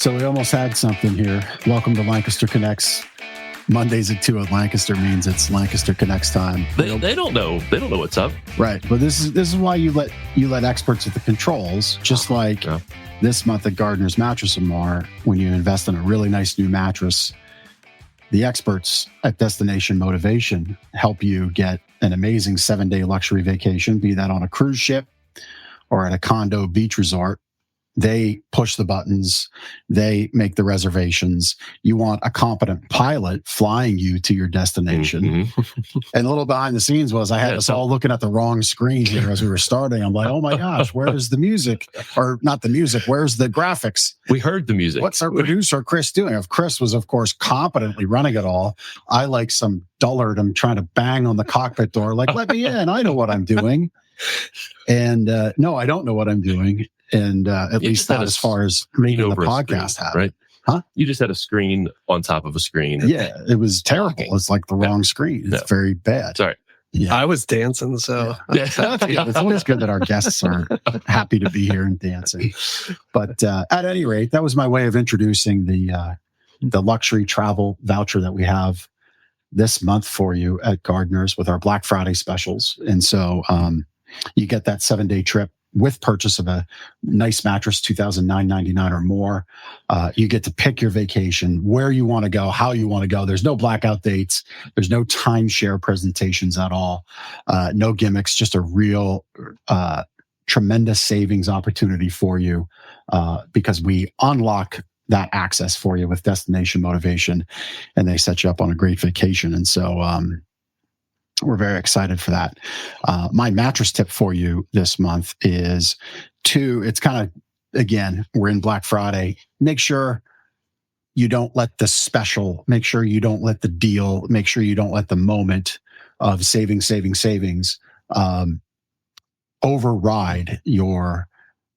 So we almost had something here. Welcome to Lancaster Connects. Mondays at 2 at Lancaster means it's Lancaster Connects time. They don't know. They don't know what's up. Right. But this is why you let experts at the controls, just like this month at Gardner's Mattress and More, when you invest in a really nice new mattress, the experts at Destination Motivation help you get an amazing 7-day luxury vacation, be that on a cruise ship or at a condo beach resort. They push the buttons. They make the reservations. You want a competent pilot flying you to your destination. Mm-hmm. And a little behind the scenes was I had us all looking at the wrong screen here as we were starting. I'm like, oh my gosh, where is the music? Or not the music, where's the graphics? We heard the music. What's our producer, Chris, doing? If Chris was, of course, competently running it all, I, like some dullard, I'm trying to bang on the cockpit door, like, let me in. I know what I'm doing. And no, I don't know what I'm doing. And at least not as far as reading the podcast have. Right? Huh? You just had a screen on top of a screen. Yeah, it was terrible. It's like the wrong screen. It's very bad. Sorry. Yeah. I was dancing, so it's always good that our guests are happy to be here and dancing. But at any rate, that was my way of introducing the luxury travel voucher that we have this month for you at Gardner's with our Black Friday specials. And so you get that 7-day trip with purchase of a nice mattress, $2,999 or more. You get to pick your vacation, where you want to go, how you want to go. There's no blackout dates. There's no timeshare presentations at all. No gimmicks, just a real tremendous savings opportunity for you because we unlock that access for you with Destination Motivation, and they set you up on a great vacation. And so we're very excited for that. My mattress tip for you this month is it's kind of, again, we're in Black Friday. Make sure you don't let the special, make sure you don't let the deal, make sure you don't let the moment of savings override your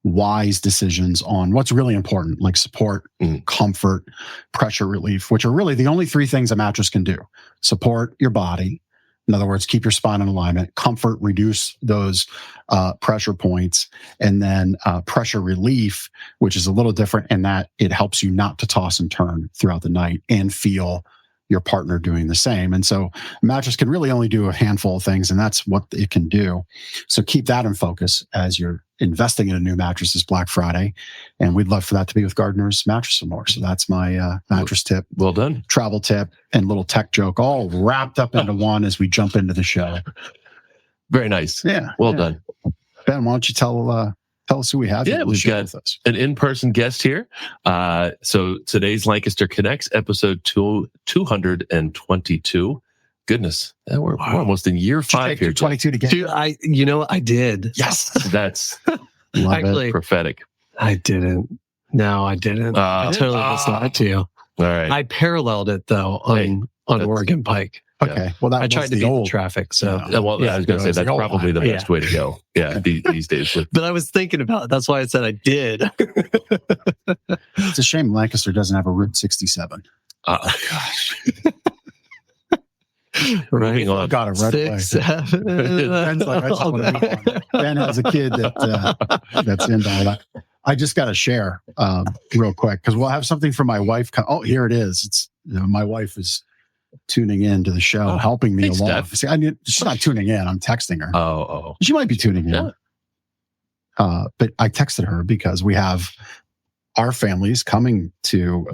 wise decisions on what's really important, like support, comfort, pressure relief, which are really the only three things a mattress can do. Support your body. In other words, keep your spine in alignment, comfort, reduce those pressure points, and then pressure relief, which is a little different in that it helps you not to toss and turn throughout the night and feel your partner doing the same. And so a mattress can really only do a handful of things, and that's what it can do. So keep that in focus as you're investing in a new mattress this Black Friday. And we'd love for that to be with Gardner's Mattress and More. So that's my mattress tip. Well done. Travel tip and little tech joke all wrapped up into one as we jump into the show. Very nice. Yeah. Well done. Ben, why don't you tell us who we have? Yeah, we've got an in-person guest here. So today's Lancaster Connects, episode 222. Goodness, we're almost in year 5 here. 22 to get. Dude, I did. Yes, that's actually prophetic. I didn't. No, I didn't. I totally just lied to you. All right. I paralleled it though on Oregon Pike. Okay. Well, I tried to beat the traffic. So, I was going to say that's probably the best way to go. Yeah, these days. But I was thinking about it. That's why I said I did. It's a shame Lancaster doesn't have a Route 67. Oh gosh. Right. Moving on. Got it right 6, 7. Ben's like, I just want to move on. Ben has a kid that's into all that. I just got to share real quick because we'll have something for my wife. Oh, here it is. It's my wife is tuning in to the show, helping me along. See, she's not tuning in. I'm texting her. Oh. She might be tuning in. Yeah. But I texted her because we have our families coming to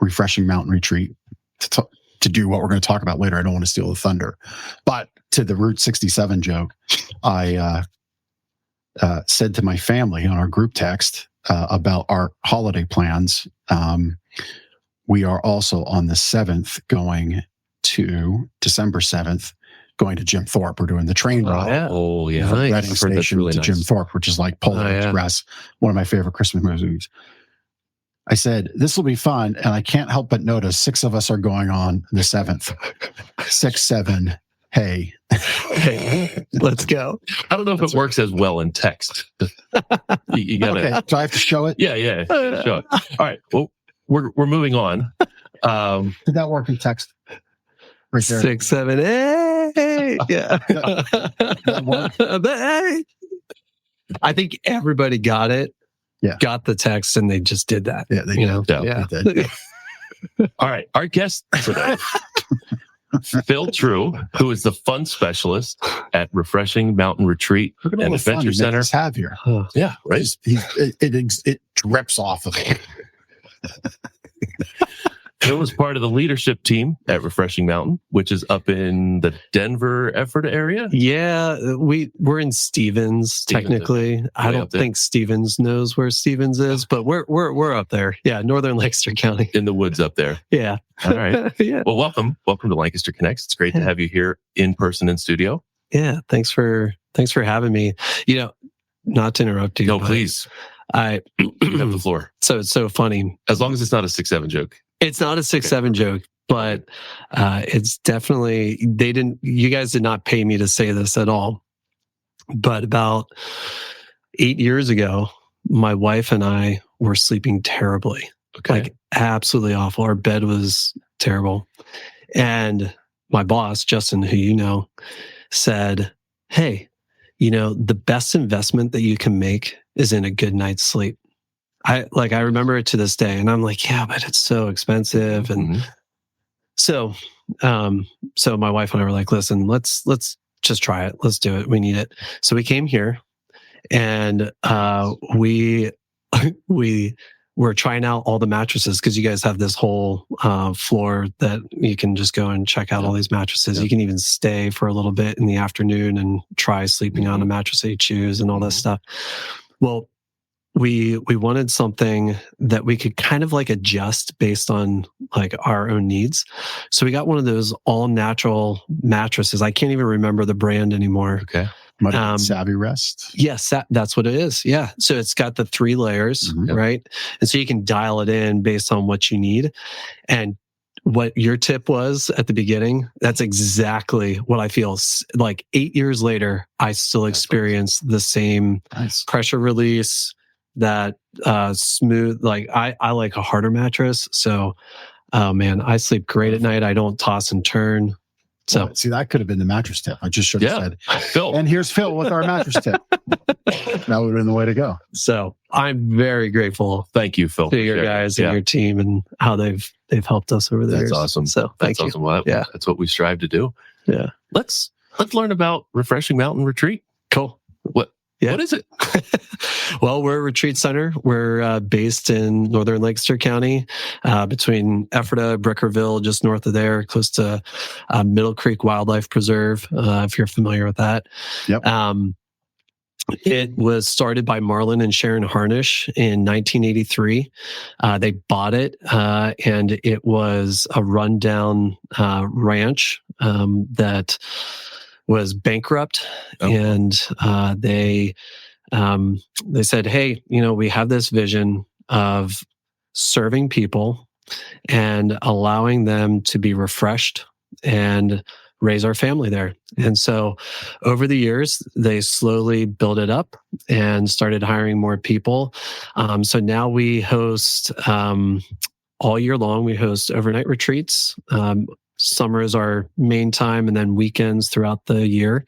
Refreshing Mountain Retreat to do what we're going to talk about later. I don't want to steal the thunder. But to the Route 67 joke, I said to my family on our group text about our holiday plans. We are also on the 7th going to December 7th, going to Jim Thorpe. We're doing the train ride. Oh, yeah. From Reading Station to Jim Thorpe, which is like Polar Express, one of my favorite Christmas movies. I said, this will be fun. And I can't help but notice 6 of us are going on the 7th. 6, 7. Hey, let's go. I don't know if it works as well in text. You gotta. Okay, so I have to show it? Yeah. Show it. All right. Well, we're moving on. Did that work in text? Right there. 6, 7, 8. Yeah. I think everybody got it. got the text and they just did that. Yeah, they did. All right. Our guest today, Phil True, who is the fun specialist at Refreshing Mountain Retreat and Adventure Center. Have here. Yeah, right. It drips off of it. Phil was part of the leadership team at Refreshing Mountain, which is up in the Denver, Ephrata area. Yeah, we're in Stevens technically. I don't think Stevens knows where Stevens is, but we're up there. Yeah, Northern Lancaster County, in the woods up there. Yeah. All right. Yeah. Well, welcome to Lancaster Connects. It's great to have you here in person in studio. Yeah. Thanks for having me. Not to interrupt you. No, please. You have the floor. So it's so funny. As long as it's not a 6-7 joke. It's not a 6-7 joke, but it's definitely, you guys did not pay me to say this at all. But about 8 years ago, my wife and I were sleeping terribly. Okay. Like absolutely awful. Our bed was terrible. And my boss, Justin, who you know, said, hey, the best investment that you can make is in a good night's sleep. I remember it to this day, and I'm like, yeah, but it's so expensive. And so my wife and I were like, listen, let's just try it. Let's do it. We need it. So we came here, and we were trying out all the mattresses because you guys have this whole floor that you can just go and check out all these mattresses. You can even stay for a little bit in the afternoon and try sleeping on a mattress that you choose and all that stuff. Well, we wanted something that we could kind of like adjust based on like our own needs. So we got one of those all natural mattresses. I can't even remember the brand anymore. Okay. Savvy Rest. Yes, that's what it is. Yeah. So it's got the 3 layers, right? And so you can dial it in based on what you need. And what your tip was at the beginning, that's exactly what I feel. Like 8 years later, I still experience the same pressure release, that smooth. Like I like a harder mattress. So, man, I sleep great at night. I don't toss and turn. So see, that could have been the mattress tip. I just should have said, Phil. And here's Phil with our mattress tip. That would have been the way to go. So I'm very grateful. Thank you, Phil, to your guys and your team and how they've helped us over the years. That's awesome. So thank you. Awesome. Well, that's what we strive to do. Yeah. Let's learn about Refreshing Mountain Retreat. Cool. What is it? Well, we're a retreat center. We're based in Northern Lancaster County, between Ephrata, Brickerville, just north of there, close to Middle Creek Wildlife Preserve, if you're familiar with that. Yep. It was started by Marlin and Sharon Harnish in 1983. They bought it, and it was a rundown ranch that was bankrupt, and they said, hey, we have this vision of serving people and allowing them to be refreshed and raise our family there. And so over the years, they slowly built it up and started hiring more people. So now we host all year long. We host overnight retreats. Summer is our main time, and then weekends throughout the year.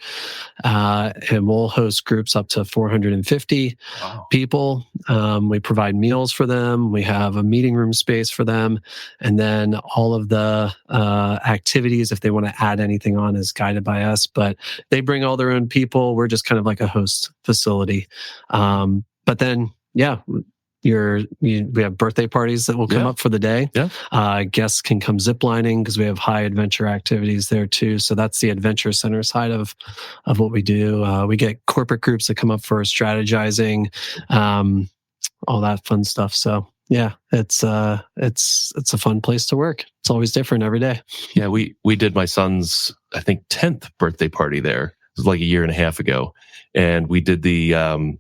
And we'll host groups up to 450 people. We provide meals for them. We have a meeting room space for them. And then all of the activities, if they want to add anything on, is guided by us. But they bring all their own people. We're just kind of like a host facility. But then, we have birthday parties that will come up for the day. Guests can come ziplining because we have high adventure activities there too. So that's the adventure center side of what we do. We get corporate groups that come up for strategizing, all that fun stuff. So yeah, it's a fun place to work. It's always different every day. Yeah, we did my son's, I think, 10th birthday party there. It was like a year and a half ago, and we did the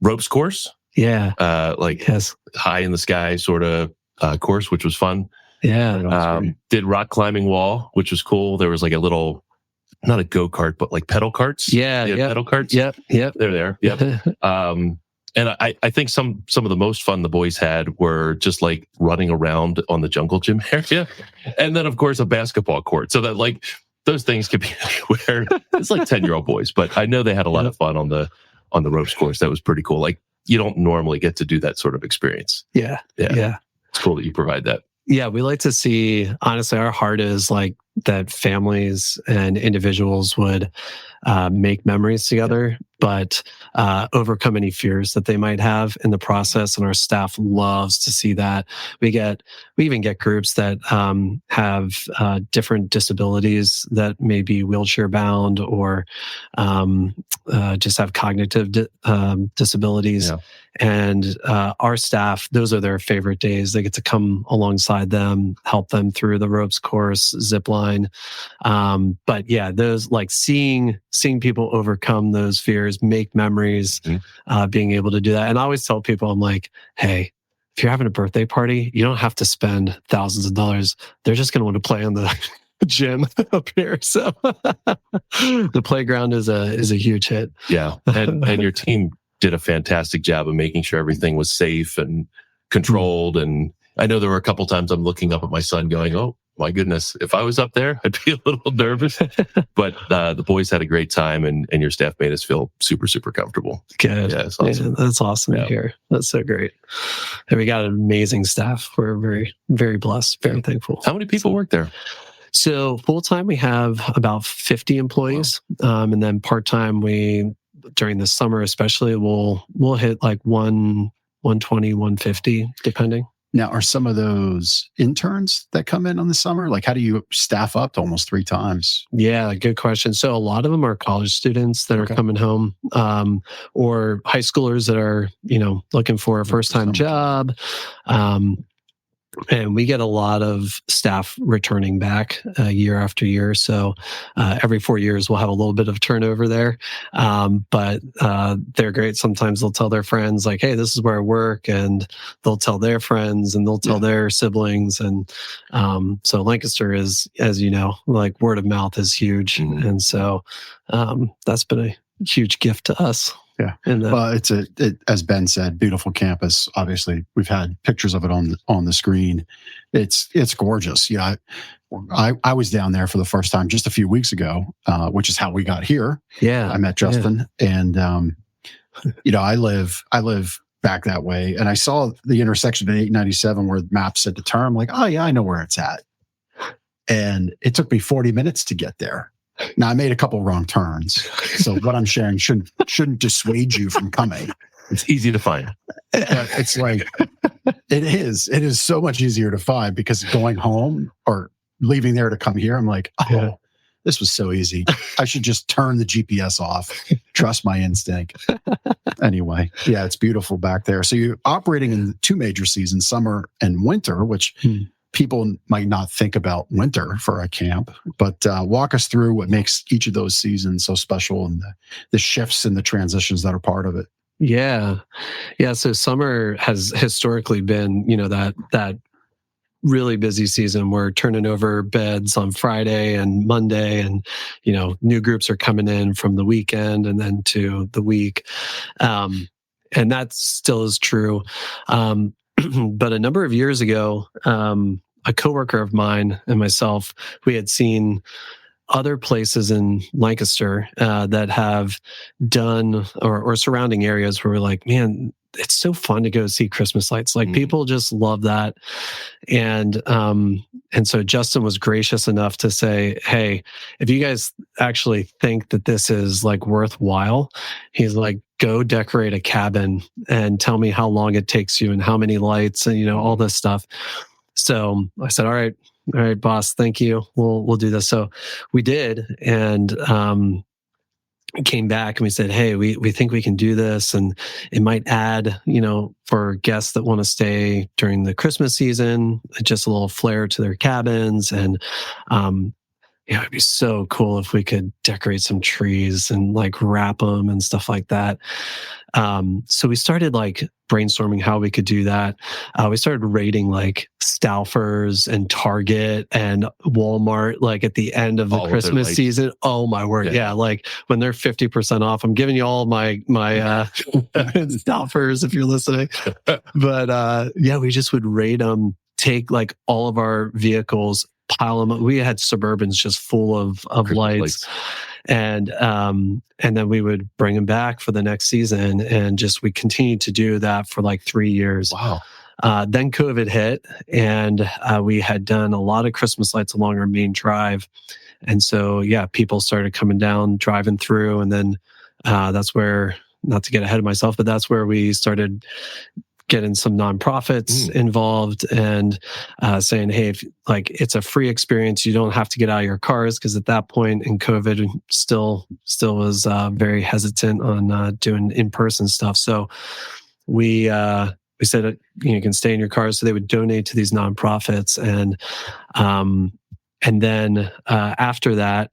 ropes course. Yeah. High in the sky sort of course, which was fun. Yeah. Did rock climbing wall, which was cool. There was like a little, not a go-kart, but like pedal carts. Yeah. Pedal carts. Yep. They're there. Yep. And I think some of the most fun the boys had were just like running around on the jungle gym area. And then of course a basketball court. So that like those things could be where it's like 10-year-old boys, but I know they had a lot of fun on the ropes course. That was pretty cool. Like you don't normally get to do that sort of experience. Yeah. It's cool that you provide that. Yeah, we like to see, honestly, our heart is like that families and individuals would make memories together, but overcome any fears that they might have in the process. And our staff loves to see that. We even get groups that have different disabilities that may be wheelchair bound or just have cognitive disabilities. Yeah. And our staff, those are their favorite days. They get to come alongside them, help them through the ropes course, zip line. But yeah, those like seeing people overcome those fears, make memories, being able to do that. And I always tell people, I'm like, hey, if you're having a birthday party, you don't have to spend thousands of dollars. They're just going to want to play on the gym up here. So the playground is a huge hit. Yeah. And your team did a fantastic job of making sure everything was safe and controlled. And I know there were a couple times I'm looking up at my son going, oh my goodness, if I was up there, I'd be a little nervous. But the boys had a great time and your staff made us feel super, super comfortable. Good. Yeah, it's awesome. Yeah, that's awesome to hear. That's so great. And we got an amazing staff. We're very, very blessed, very thankful. How many people work there? So full-time, we have about 50 employees. Wow. And then part-time, during the summer especially, we'll hit like 120, 150, depending. Now, are some of those interns that come in the summer? Like, how do you staff up to almost 3 times? Yeah, good question. So a lot of them are college students that are coming home, or high schoolers that are, looking for a first-time job. And we get a lot of staff returning back year after year. So every 4 years, we'll have a little bit of turnover there. But they're great. Sometimes they'll tell their friends, like, hey, this is where I work. And they'll tell their friends and they'll tell their siblings. And so Lancaster is, as you know, like word of mouth is huge. Mm-hmm. And so that's been a huge gift to us. Yeah. Well, it's as Ben said, beautiful campus. Obviously, we've had pictures of it on the screen. It's gorgeous. Yeah. I was down there for the first time just a few weeks ago, which is how we got here. Yeah. I met Justin and, I live back that way. And I saw the intersection at 897 where the map said to turn. I'm like, oh yeah, I know where it's at. And it took me 40 minutes to get there. Now, I made a couple wrong turns, so what I'm sharing shouldn't dissuade you from coming. It's easy to find. It's like, it is so much easier to find because going home or leaving there to come here, I'm like, this was so easy. I should just turn the GPS off, trust my instinct. Anyway, yeah, it's beautiful back there. So you're operating in 2 major seasons, summer and winter, which... people might not think about winter for a camp, but walk us through what makes each of those seasons so special and the shifts and the transitions that are part of it. Yeah. So summer has historically been, that really busy season. We're turning over beds on Friday and Monday, and new groups are coming in from the weekend and then to the week, and that still is true. But a number of years ago, a coworker of mine and myself, we had seen other places in Lancaster that have done or surrounding areas where we're like, man, it's so fun to go see Christmas lights. Like people just love that. And so Justin was gracious enough to say, hey, if you guys actually think that this is like worthwhile, he's like, go decorate a cabin and tell me how long it takes you and how many lights and, all this stuff. So I said, all right, boss, thank you. We'll do this. So we did. And, came back and we said, hey, we think we can do this. And it might add, for guests that want to stay during the Christmas season, just a little flair to their cabins. And, it'd be so cool if we could decorate some trees and like wrap them and stuff like that. So we started like brainstorming how we could do that. We started rating like Stouffer's and Target and Walmart, like at the end of the Christmas season. Oh my word. Yeah. Like when they're 50% off, I'm giving you all my Stouffer's if you're listening. But we just would rate them, take like all of our vehicles, pile them. We had Suburbans just full of Christmas lights. And then we would bring them back for the next season, and just we continued to do that for like 3 years. Wow. Then COVID hit, and we had done a lot of Christmas lights along our main drive, and so people started coming down, driving through, and then that's where, not to get ahead of myself, but that's where we started getting some nonprofits involved and saying, hey, if, like, it's a free experience. You don't have to get out of your cars, because at that point in COVID, still was very hesitant on doing in-person stuff. So we said, you can stay in your cars. So they would donate to these nonprofits, and then after that,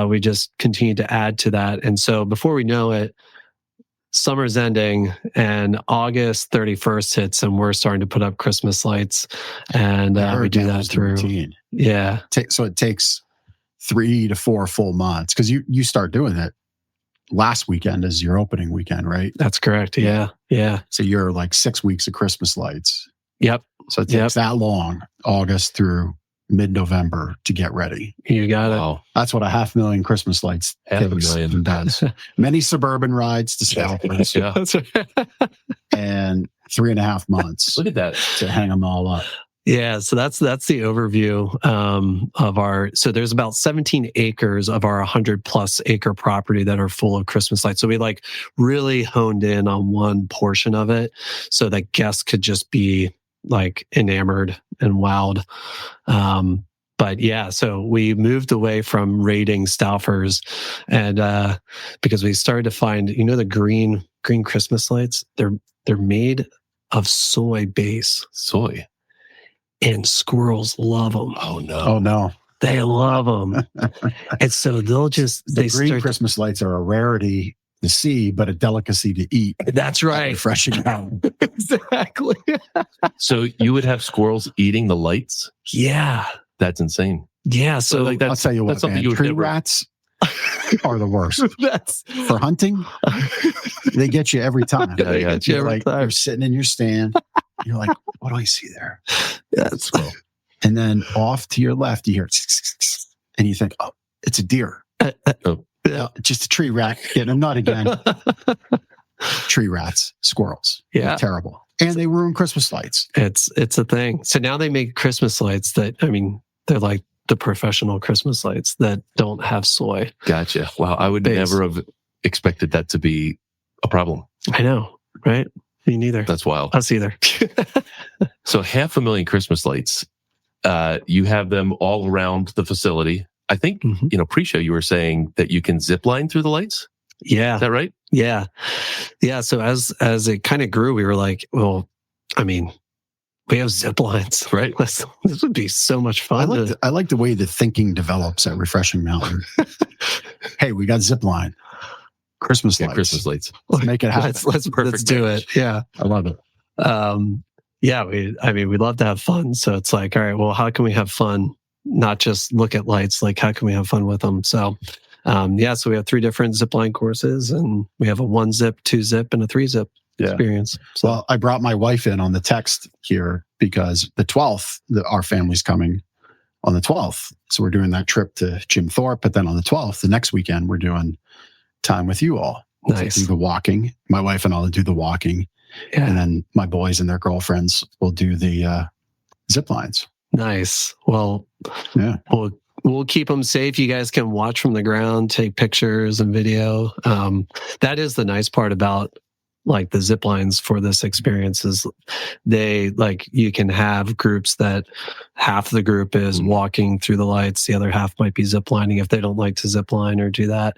we just continued to add to that. And so before we know it, summer's ending and August 31st hits, and we're starting to put up Christmas lights, and we do that through. Routine. Yeah. So it takes 3 to 4 full months, because you start doing it last weekend as your opening weekend, right? That's correct. Yeah. So you're like 6 weeks of Christmas lights. Yep. So it takes that long, August through mid-November, to get ready. You got it. Wow. That's what a 500,000 Christmas lights takes 500,000 and does. Many suburban rides to Scalpers, Yeah. That's right. and 3.5 months Look at that. to hang them all up. Yeah, so that's the overview of our. So there's about 17 acres of our 100+ acre property that are full of Christmas lights. So we like really honed in on one portion of it, so that guests could just be like enamored and wowed. But yeah, so we moved away from raiding Stauffer's, and because we started to find, the green Christmas lights, they're made of soy base. Soy. And squirrels love them. Oh no. Oh no. They love them. And so they'll just, The green Christmas lights are a rarity to see, but a delicacy to eat. That's right. Refreshing out. Exactly. So you would have squirrels eating the lights? Yeah. That's insane. Yeah. So like I'll tell you what, that's something man, you would tree never... rats are the worst. that's For hunting, they get you every time. Yeah. You're sitting in your stand. You're like, what do I see there? That's And then off to your left, you hear, and you think, oh, it's a deer. Just a tree rat. Not again. Tree rats, squirrels. Yeah. They're terrible. And they ruin Christmas lights. It's a thing. So now they make Christmas lights that, they're like the professional Christmas lights that don't have soy. Gotcha. Wow. I would never have expected that to be a problem. I know, right? Me neither. That's wild. Us either. So 500,000 Christmas lights. You have them all around the facility. I think, pre-show you were saying that you can zip line through the lights. Yeah. Is that right? Yeah. Yeah. So as it kind of grew, we were like, well, we have zip lines, right? This would be so much fun. I like the way the thinking develops at Refreshing Mountain. Hey, we got zip line. Christmas lights. Christmas lights. Let's make it happen. Let's do it. Yeah. I love it. Yeah. We love to have fun. So it's like, all right, well, how can we have fun? Not just look at lights, like how can we have fun with them? So, so we have 3 different zip line courses, and we have a 1-zip, 2-zip, and a 3-zip experience. So, well, I brought my wife in on the text here because the 12th, our family's coming on the 12th. So we're doing that trip to Jim Thorpe. But then on the 12th, the next weekend, we're doing time with you all. Nice. To do the walking. My wife and I will do the walking. Yeah. And then my boys and their girlfriends will do the zip lines. Nice. Well, yeah. We'll keep them safe. You guys can watch from the ground, take pictures and video. That is the nice part about like the zip lines for this experience is you can have groups that half the group is walking through the lights. The other half might be zip lining if they don't like to zip line or do that,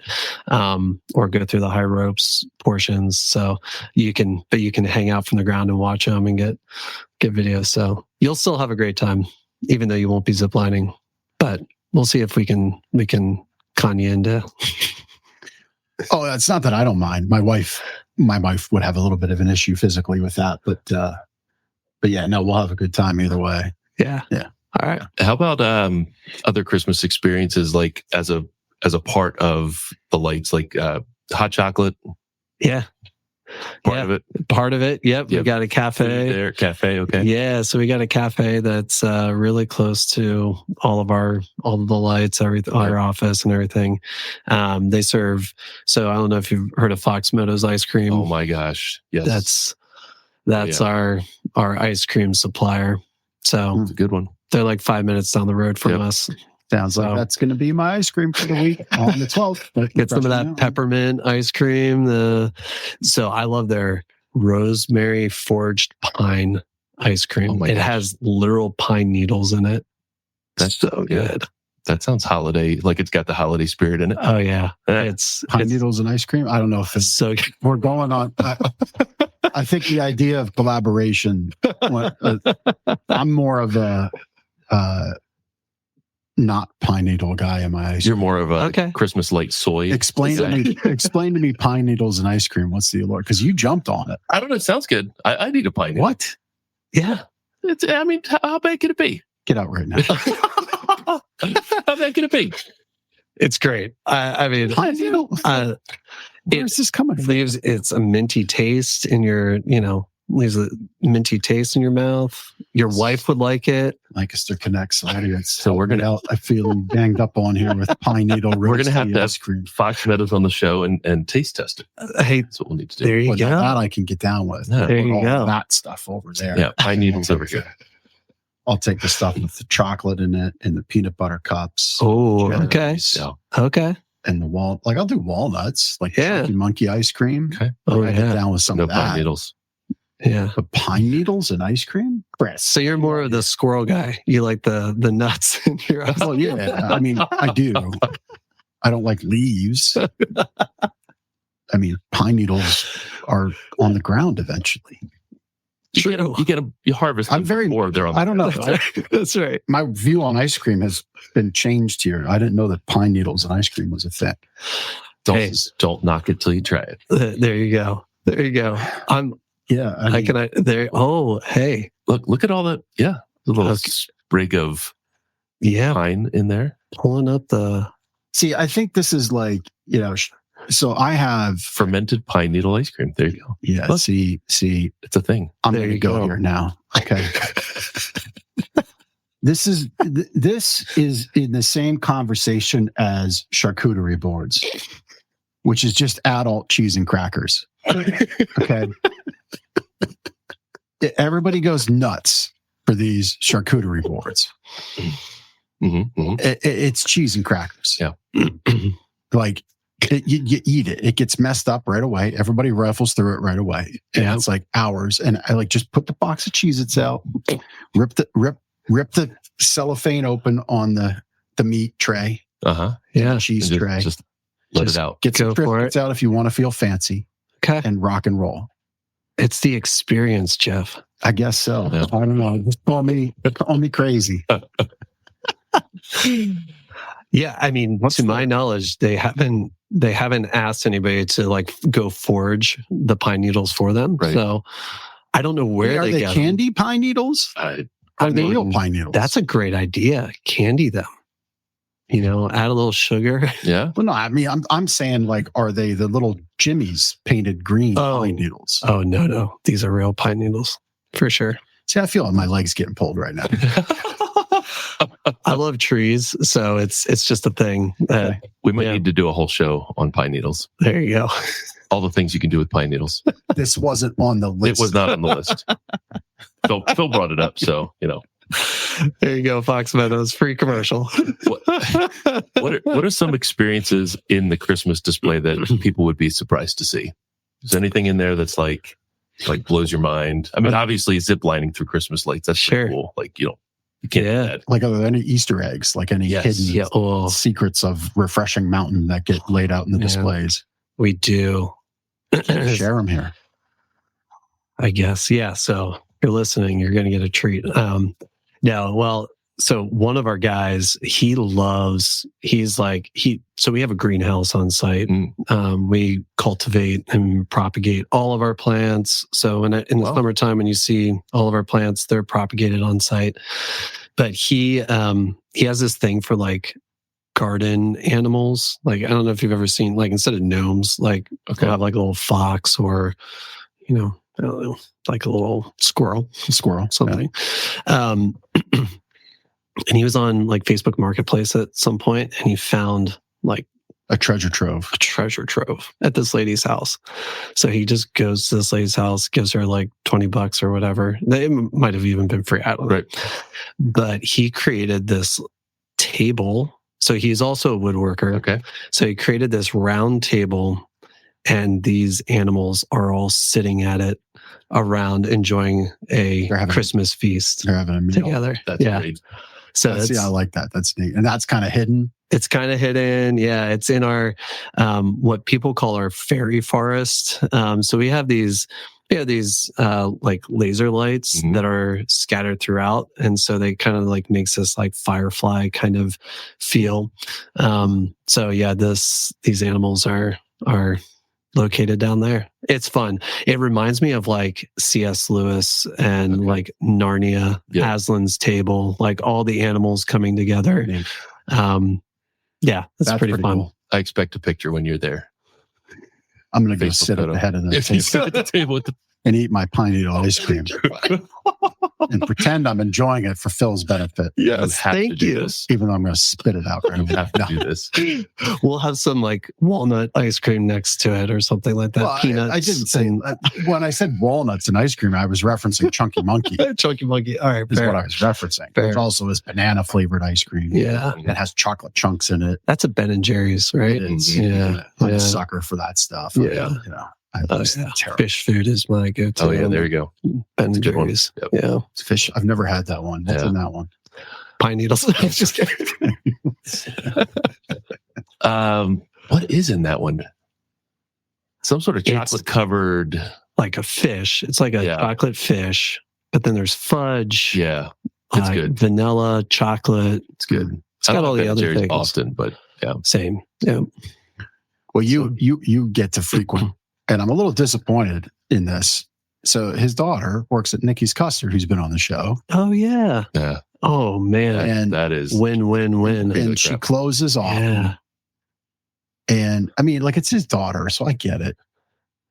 or go through the high ropes portions. So you can hang out from the ground and watch them and get videos. So you'll still have a great time, even though you won't be zip lining, but we'll see if we can con you into. Oh, it's not that I don't mind. My wife would have a little bit of an issue physically with that, but yeah, no, we'll have a good time either way. Yeah. Yeah. All right. How about other Christmas experiences, like as a part of the lights, like hot chocolate? Yeah. Part of it. Part of it. Yep. We Yep. got a cafe. There, cafe. Okay. Yeah, so we got a cafe that's really close to all of the lights, everything, our office and everything. They serve. So I don't know if you've heard of Fox Meadows ice cream. Oh my gosh. Yes. That's our ice cream supplier. So It's a good one. they're like 5 minutes down the road from us. Sounds like that's going to be my ice cream for the week on the 12th. Get some of that peppermint ice cream. So I love their rosemary forged pine ice cream. Oh my it gosh. has literal pine needles in it. That's so good. That sounds holiday, like it's got the holiday spirit in it. Oh yeah, Yeah. it's Pine needles and ice cream. I don't know if it's so good. we're going on. I think the idea of collaboration. I'm more of a not pine needle guy in my ice You're cream. more of a Okay. Christmas light soy. Explain to me pine needles and ice cream. What's the allure? Because you jumped on it. I don't know. It sounds good. I need a pine. What? Yeah, I mean, how bad could it be? Get out right now. How bad could it be? it's great. I mean, Pine needle? Where's this coming from? it's a minty taste in your, leaves a minty taste in your mouth. Your wife would like it. Lancaster Connects audience. So we're gonna- I feel banged up on here with pine needle. We're gonna have to ice cream. Fox Meadows on the show and taste test it. Hey, That's what we'll need to do. there you Well, go. that I can get down with. Yeah. There you All go. That stuff over there. Yeah, pine needles over here. I'll take the stuff with the chocolate in it and the peanut butter cups. Oh, okay. Yeah. Okay. And the like I'll do walnuts, like Yeah. Chunky Monkey ice cream. Okay. Oh, I get yeah. down with some No of pine that. needles. Yeah. But pine needles and ice cream? Chris. So you're more of the squirrel guy. You like the nuts in your ice. Well, yeah. I mean, I do. I don't like leaves. I mean, pine needles are on the ground eventually. You harvest. I'm very- Or they're on. I don't know. That's right. My view on ice cream has been changed here. I didn't know that pine needles and ice cream was a thing. Don't knock it till you try it. There you go. There you go. Yeah. I mean, Oh, hey. Look at all that. Yeah, the little Okay. sprig of Yeah. pine in there. Pulling up the. see, I think this is like, so I have, Fermented pine needle ice cream. There you go. yeah, Look. see, It's a thing. I'm There going to you go go. here now. Okay. This is in the same conversation as charcuterie boards, which is just adult cheese and crackers. Okay. Everybody goes nuts for these charcuterie boards. It's cheese and crackers. Yeah. Like you eat it, it gets messed up right away. Everybody rifles through it right away, and Yeah. it's like hours. And I just put the box of Cheez-Its out, rip the cellophane open on the meat tray, Yeah. cheese tray. Just let Just it out. Get some go for Triscuits out if you want to feel fancy Okay. and rock and roll. It's the experience, Jeff. I guess so. Yeah. I don't know. Just call me crazy. Yeah, I mean, to my knowledge, they haven't asked anybody to like go forge the pine needles for them. Right. So I don't know where Are they they get candy pine needles? I Are they mean, real pine needles? That's a great idea. Candy them. Add a little sugar. Yeah. well, no. I mean, I'm saying like, are they the little Jimmy's painted green Oh. pine needles? Oh no, these are real pine needles for sure. See, I feel my legs getting pulled right now. I love trees, so it's just a thing. We might Yeah. need to do a whole show on pine needles. There you go. All the things you can do with pine needles. This wasn't on the list. It was not on the list. Phil brought it up, so There you go, Fox Meadows, free commercial. What are some experiences in the Christmas display that people would be surprised to see? Is there anything in there that's like blows your mind? I mean, obviously zip lining through Christmas lights. That's Sure. pretty cool. Like, you can't do Yeah. that. Like, are there any Easter eggs, like any Yes. hidden Yeah, oh, secrets of Refreshing Mountain that get laid out in the Yeah. displays? we do. Share them here. I guess. Yeah. So if you're listening, you're going to get a treat. So one of our guys, so we have a greenhouse on site. We cultivate and propagate all of our plants. So in the Wow. summertime, when you see all of our plants, they're propagated on site. But he has this thing for like garden animals. Like, I don't know if you've ever seen, like, instead of gnomes, like they'll have like a little fox or, I don't know, like a little squirrel, something. Yeah. And he was on like Facebook Marketplace at some point, and he found like a treasure trove at this lady's house. So he just goes to this lady's house, gives her like $20 or whatever. It might have even been free. I don't know. Right. But he created this table. So he's also a woodworker. Okay. So he created this round table, and these animals are all sitting at it around enjoying a Christmas feast. They're having a meal together. That's great. So I like that. That's neat. And that's kind of hidden. It's kind of hidden. Yeah. It's in our, what people call our fairy forest. So we have these like laser lights that are scattered throughout. And so they kind of like makes this like firefly kind of feel. So yeah, these animals are located down there. It's fun. It reminds me of like C.S. Lewis and like Narnia, Aslan's Table, like all the animals coming together. Yeah, that's pretty fun. Cool. I expect a picture when you're there. I'm going to go sit at the head of the table. Sit at the table with and eat my pine needle ice cream and pretend I'm enjoying it for Phil's benefit. Yes, thank you. Even though I'm going to spit it out. Right have to do this. We'll have some like walnut ice cream next to it or something like that. Well, peanuts. I didn't say when I said walnuts and ice cream, I was referencing Chunky Monkey. Chunky Monkey. All right, is what I was referencing. Which also is banana flavored ice cream. Yeah, it has chocolate chunks in it. That's a Ben and Jerry's, right? It is. Yeah, I'm a sucker for that stuff. Yeah, fish food is my go-to. Oh yeah, there you go. Ben and Jerry's. Yep. Yeah, it's fish. I've never had that one. What's in that one? Pine needles. Just kidding. What is in that one? Some sort of chocolate covered, like a fish. It's like a chocolate fish, but then there's fudge. Yeah, it's good. Vanilla, chocolate. It's good. It's got all the other things. Often, but yeah, same. Yeah. Well, you get to frequent, and I'm a little disappointed in this. So his daughter works at Nikki's Custard, who's been on the show. Oh yeah. Yeah. Oh man. And that is win. And she closes off. Yeah. And I mean, like, it's his daughter, so I get it.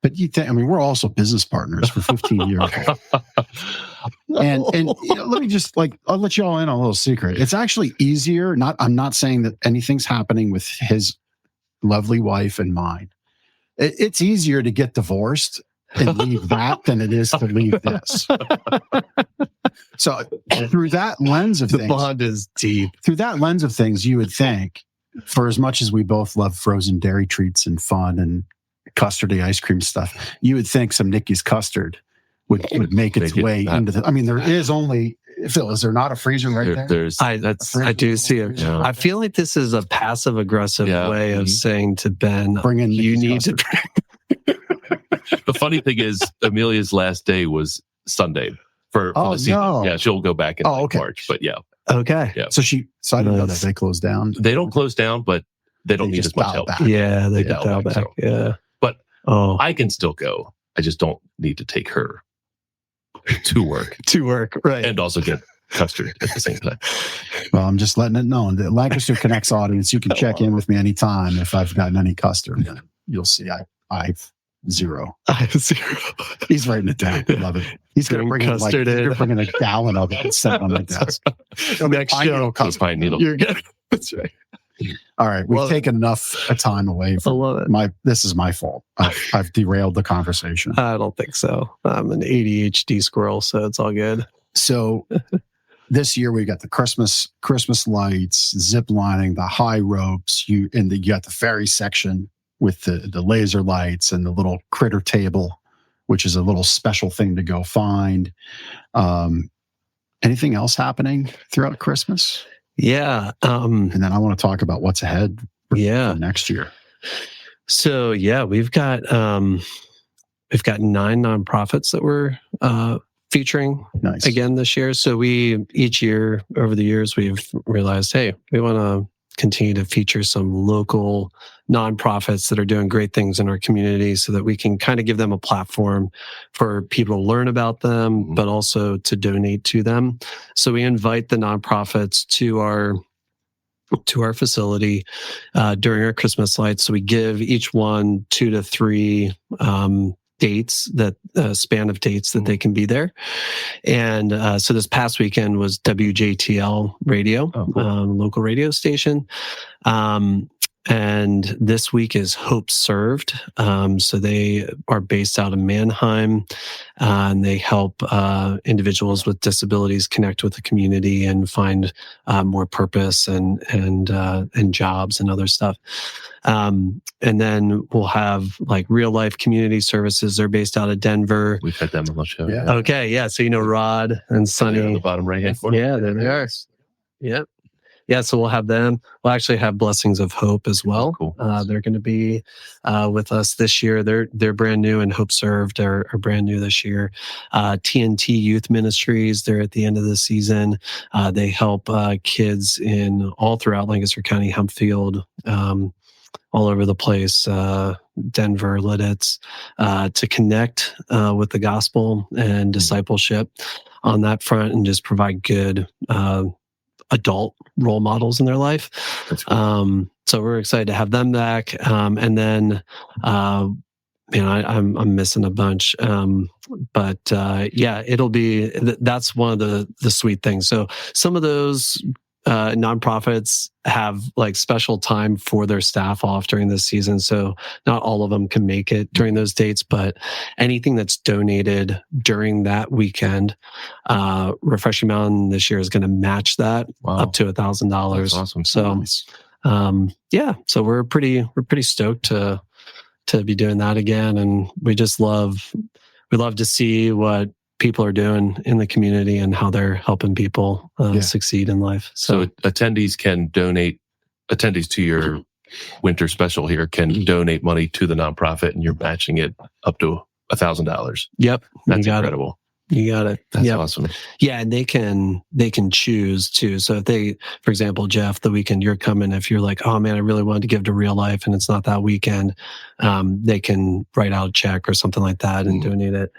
But you think, I mean, we're also business partners for 15 years. And let me just I'll let you all in on a little secret. It's actually easier. I'm not saying that anything's happening with his lovely wife and mine. It's easier to get divorced and leave that than it is to leave this. So through that lens of things, the bond is deep. Through that lens of things, you would think, for as much as we both love frozen dairy treats and fun and custardy ice cream stuff, you would think some Nikki's Custard would make its way into the. I mean, there is only. Phil, is there not a freezer right there? I do see it. Yeah. I feel like this is a passive aggressive way of saying to Ben, you need to. The funny thing is, Amelia's last day was Sunday for the season. No. Yeah, she'll go back in March, but yeah. Okay. Yeah. So I didn't know that they closed down. They don't close down, but they don't need as much help. Back. Yeah, they can dial back. So. Yeah. But I can still go. I just don't need to take her to work. Right. And also get custard at the same time. Well, I'm just letting it known. The Lancaster Connects audience, you can check in with me anytime if I've gotten any custard. You'll see I've zero. He's writing it down. I love it. He's going to bring custard in. You're bringing a gallon of it and set it on my desk. Next show, pine needle. You're good. That's right. All right, we've taken enough time away from this is my fault. I've derailed the conversation. I don't think so. I'm an ADHD squirrel, so it's all good. So this year we got the Christmas lights, zip lining, the high ropes. You got the ferry section with the laser lights and the little critter table, which is a little special thing to go find. Anything else happening throughout Christmas? Yeah. And then I want to talk about what's ahead for next year. So we've got 9 nonprofits that we're featuring again this year. So each year over the years, we've realized, hey, we want to continue to feature some local nonprofits that are doing great things in our community so that we can kind of give them a platform for people to learn about them, but also to donate to them. So we invite the nonprofits to our to our facility during our Christmas lights. So we give each one 2 to 3 dates, that span of dates that they can be there. And so this past weekend was WJTL radio, local radio station. And this week is Hope Served. So they are based out of Mannheim, and they help individuals with disabilities connect with the community and find more purpose and jobs and other stuff. And then we'll have like Real Life Community Services. They're based out of Denver. We've had them on the show. Yeah. Okay, yeah. So Rod and Sunny on the bottom right hand corner. Yeah, there they are. Yep. Yeah, so we'll have them. We'll actually have Blessings of Hope as well. Cool. They're going to be with us this year. They're brand new, and Hope Served are brand new this year. TNT Youth Ministries, they're at the end of the season. They help kids in all throughout Lancaster County, Hempfield, all over the place, Denver, Lidditz, to connect with the gospel and discipleship on that front, and just provide good adult role models in their life. That's cool. So we're excited to have them back. And then, I'm missing a bunch. But it'll be, that's one of the sweet things. So some of those nonprofits have like special time for their staff off during this season. So not all of them can make it during those dates, but anything that's donated during that weekend, Refreshing Mountain this year is going to match that up to $1,000. That's awesome. So, nice. So we're pretty stoked to be doing that again. And we love to see what people are doing in the community and how they're helping people succeed in life. So attendees to your winter special here can donate money to the nonprofit, and you're matching it up to $1,000. Yep. That's incredible. You got it. That's awesome. Yeah. And they can choose too. So if they, for example, Jeff, the weekend you're coming, if you're like, oh man, I really wanted to give to Real Life and it's not that weekend, they can write out a check or something like that and donate it.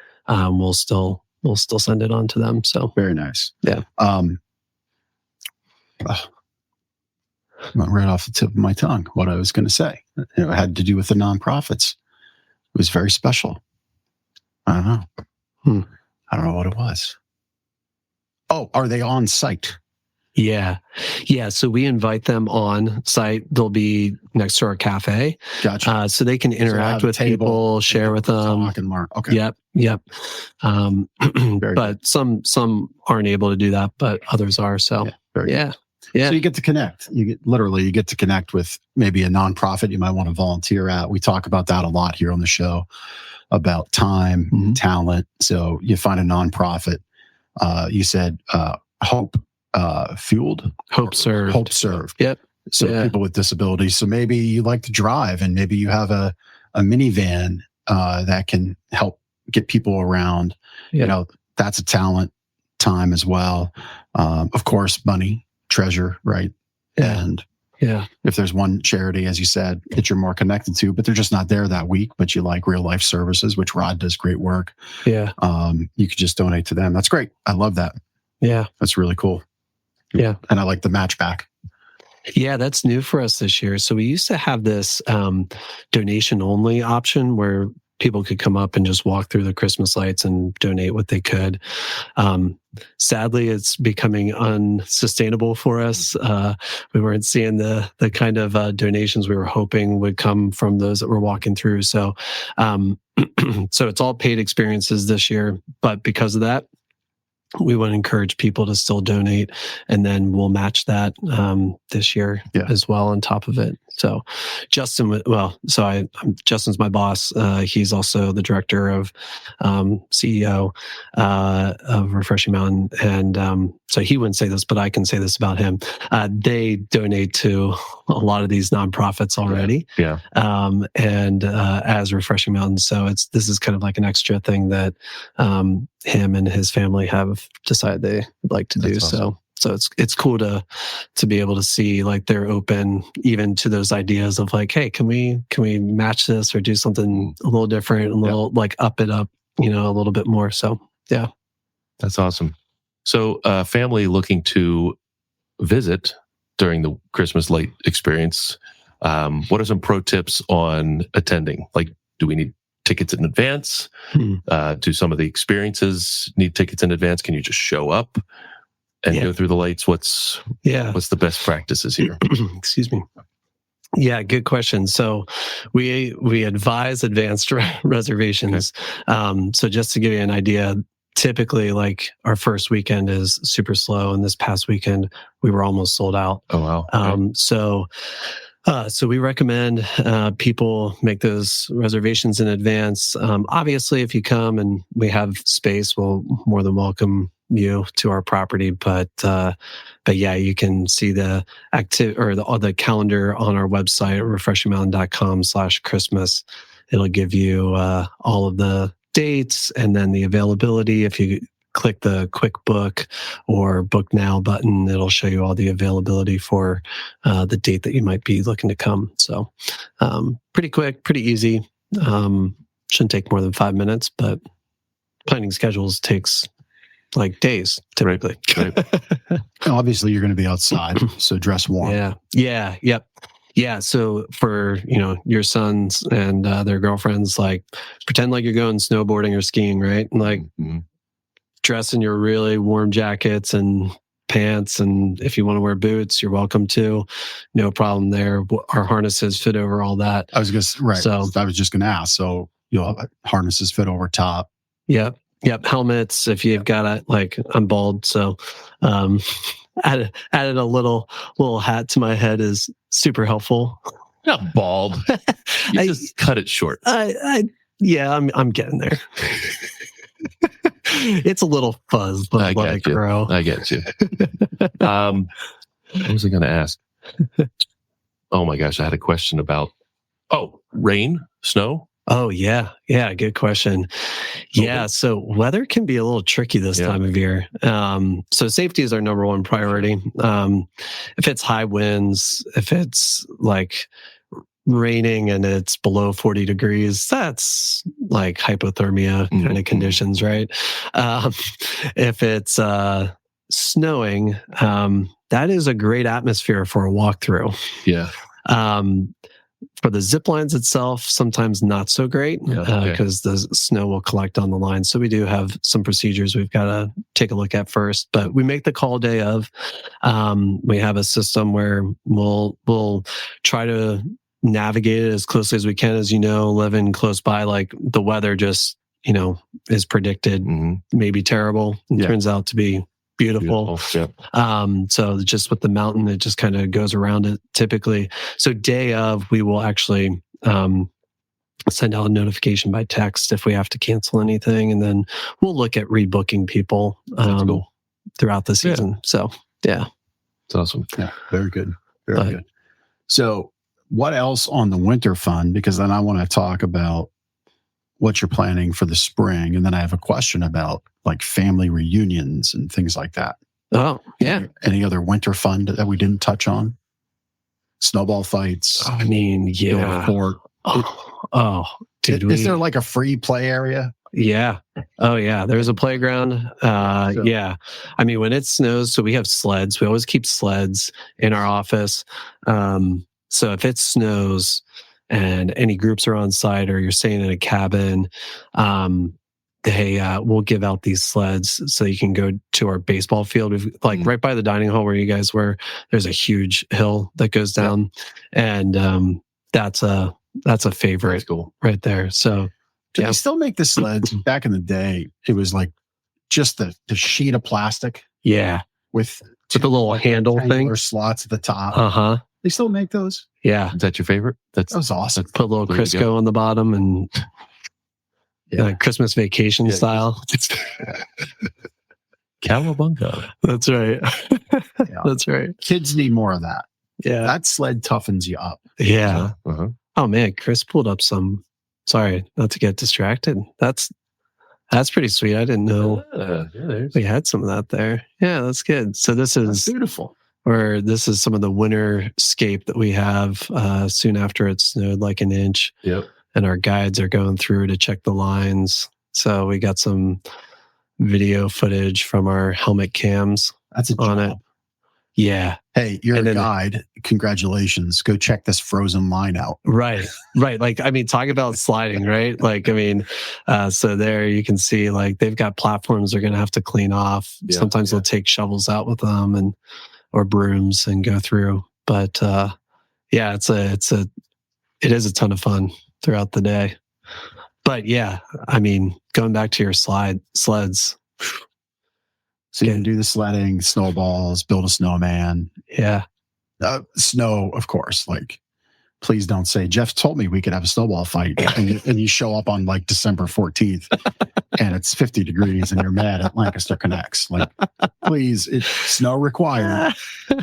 We'll still send it on to them. So very nice. Yeah. Went right off the tip of my tongue what I was going to say. It had to do with the nonprofits. It was very special. I don't know. I don't know what it was. Oh, are they on site? Yeah. So we invite them on site. They'll be next to our cafe. Gotcha. So they can interact with people, share with them. Talk and learn. Okay. Yep. But some aren't able to do that, but others are. So yeah. So you get to connect. You get to connect with maybe a nonprofit you might want to volunteer at. We talk about that a lot here on the show, about time, talent. So you find a nonprofit. You said Hope Served. Yep. So people with disabilities. So maybe you like to drive, and maybe you have a minivan that can help get people around. Yep. That's a talent. Time as well. Of course, money, treasure, right? Yeah. And if there's one charity, as you said, that you're more connected to, but they're just not there that week, but you like Real Life Services, which Rod does great work. Yeah. You could just donate to them. That's great. I love that. Yeah. That's really cool. Yeah. And I like the match back. Yeah, that's new for us this year. So we used to have this donation only option where people could come up and just walk through the Christmas lights and donate what they could. Sadly, it's becoming unsustainable for us. We weren't seeing the kind of donations we were hoping would come from those that were walking through. So, so it's all paid experiences this year. But because of that, we want to encourage people to still donate, and then we'll match that this year as well on top of it. So Justin, Justin's my boss. He's also the director of CEO of Refreshing Mountain. And so he wouldn't say this, but I can say this about him. They donate to a lot of these nonprofits already. Yeah. And as Refreshing Mountain. So this is kind of like an extra thing that him and his family have decided they would like to do. Awesome. So it's cool to be able to see like they're open even to those ideas of like, hey, can we match this or do something a little different, a little like up it up, a little bit more. So yeah, that's awesome. So family looking to visit during the Christmas light experience. What are some pro tips on attending? Like, do we need tickets in advance? Do some of the experiences need tickets in advance? Can you just show up and go through the lights? What's the best practices here? Excuse me. Yeah, good question. So we advise advanced reservations. Okay. So just to give you an idea, typically like our first weekend is super slow, and this past weekend we were almost sold out. Oh wow. Okay. So we recommend people make those reservations in advance. Obviously, if you come and we have space, we'll more than welcome you to our property. But yeah, you can see the the calendar on our website, refreshingmountain.com/Christmas. It'll give you all of the dates and then the availability. If you click the quick book or book now button, it'll show you all the availability for the date that you might be looking to come. So pretty quick, pretty easy. Shouldn't take more than 5 minutes, but planning schedules takes like days typically. Right. Obviously, you're going to be outside, so dress warm. Yep. Yeah, so for your sons and their girlfriends, like pretend like you're going snowboarding or skiing, right? And like dress in your really warm jackets and pants, and if you want to wear boots, you're welcome to. No problem there. Our harnesses fit over all that. I was just going to ask. So you'll have harnesses fit over top. Yep. Helmets. If you've got I'm bald, so added a little hat to my head is super helpful. Not bald. You just cut it short. I'm getting there. It's a little fuzz, but I grow. I get you. What was I going to ask? Oh my gosh, I had a question about rain, snow. Oh yeah, good question. Yeah, so weather can be a little tricky this time of year. So safety is our number one priority. If it's high winds, if it's like raining and it's below 40 degrees, that's like hypothermia kind of conditions, right? If it's snowing, that is a great atmosphere for a walkthrough. Yeah. For the zip lines itself, sometimes not so great because the snow will collect on the line. So we do have some procedures we've got to take a look at first, but we make the call day of. We have a system where we'll try to navigate it as closely as we can. As living close by, like the weather just is predicted maybe terrible. It turns out to be beautiful. So just with the mountain, it just kind of goes around it typically. So day of, we will actually send out a notification by text if we have to cancel anything, and then we'll look at rebooking people throughout the season. So yeah, it's awesome. Yeah, very good, very good. So what else on the winter fun? Because then I want to talk about what you're planning for the spring, and then I have a question about like family reunions and things like that. Oh, yeah. Any other winter fun that we didn't touch on? Snowball fights. I mean, yeah. Fort. Dude. Is there like a free play area? Yeah. Oh, yeah. There's a playground. Yeah. I mean, when it snows, so we have sleds. We always keep sleds in our office. So if it snows and any groups are on site or you're staying in a cabin, we'll give out these sleds so you can go to our baseball field. We've right by the dining hall where you guys were, there's a huge hill that goes down, and that's a favorite right there. So do they still make the sleds? Back in the day, it was like just the sheet of plastic. Yeah. With the little handle thing or slots at the top. They still make those? Yeah. Is that your favorite? That was awesome. Put a little Crisco on the bottom and Christmas vacation style. Cowabunga. That's right. That's right. Kids need more of that. Yeah. That sled toughens you up. Yeah. Oh man, Chris pulled up some. Sorry, not to get distracted. That's pretty sweet. I didn't know we had some of that there. Yeah, that's good. So that's beautiful. Or this is some of the winter scape that we have soon after it snowed like an inch. Yep. And our guides are going through to check the lines. So we got some video footage from our helmet cams on it. Yeah. Hey, you're And a then- guide. Congratulations. Go check this frozen line out. Right. Like, I mean, talk about sliding, right? Like, I mean, so there you can see like they've got platforms they're going to have to clean off. Yeah, Sometimes yeah. they'll take shovels out with them or brooms and go through. But yeah, it is a ton of fun throughout the day. But yeah, I mean, going back to your sleds. So you can do the sledding, snowballs, build a snowman. Yeah. Snow, of course. Like, please don't say, Jeff told me we could have a snowball fight. And you show up on like December 14th and it's 50 degrees and you're mad at Lancaster Connects. Like, please, it's snow required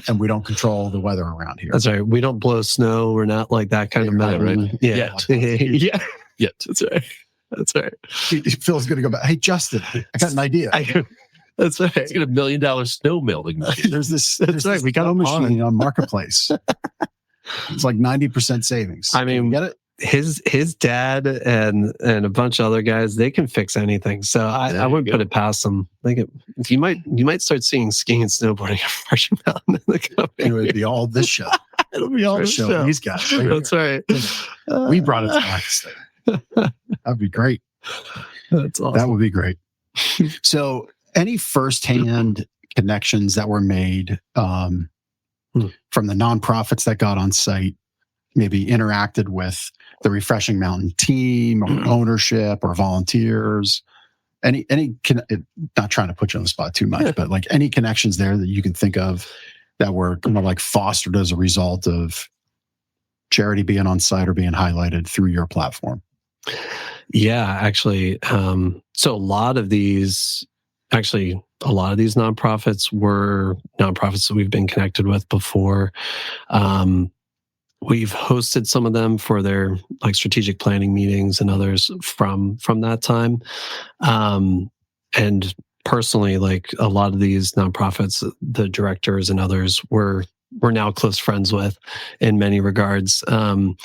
and we don't control the weather around here. That's right. We don't blow snow. We're not like that kind of Right, mountain. Yeah. Yet. Yeah. That's right. That's right. Phil's going to go back. Hey, Justin, I got an idea. That's right. Let's get $1 million snow melting machine. There's this right. We got snow a pond. machine on Marketplace. It's like 90% savings. I mean, You get it? his dad and a bunch of other guys, they can fix anything. So I wouldn't put it past them. Like you might start seeing skiing and snowboarding at Fresh Mountain in the coming It would years. be all this show. It'll be all The the show. show. These guys. That's right. We brought it to Lancaster. That'd be great. That's awesome. That would be great. So, any firsthand connections that were made from the nonprofits that got on site, maybe interacted with the Refreshing Mountain team or ownership or volunteers? Not trying to put you on the spot too much, but like any connections there that you can think of that were kind of like fostered as a result of charity being on site or being highlighted through your platform? Yeah, actually. So a lot of these nonprofits were nonprofits that we've been connected with before. We've hosted some of them for their like strategic planning meetings and others from that time. And personally, like a lot of these nonprofits, the directors and others we're now close friends with in many regards, and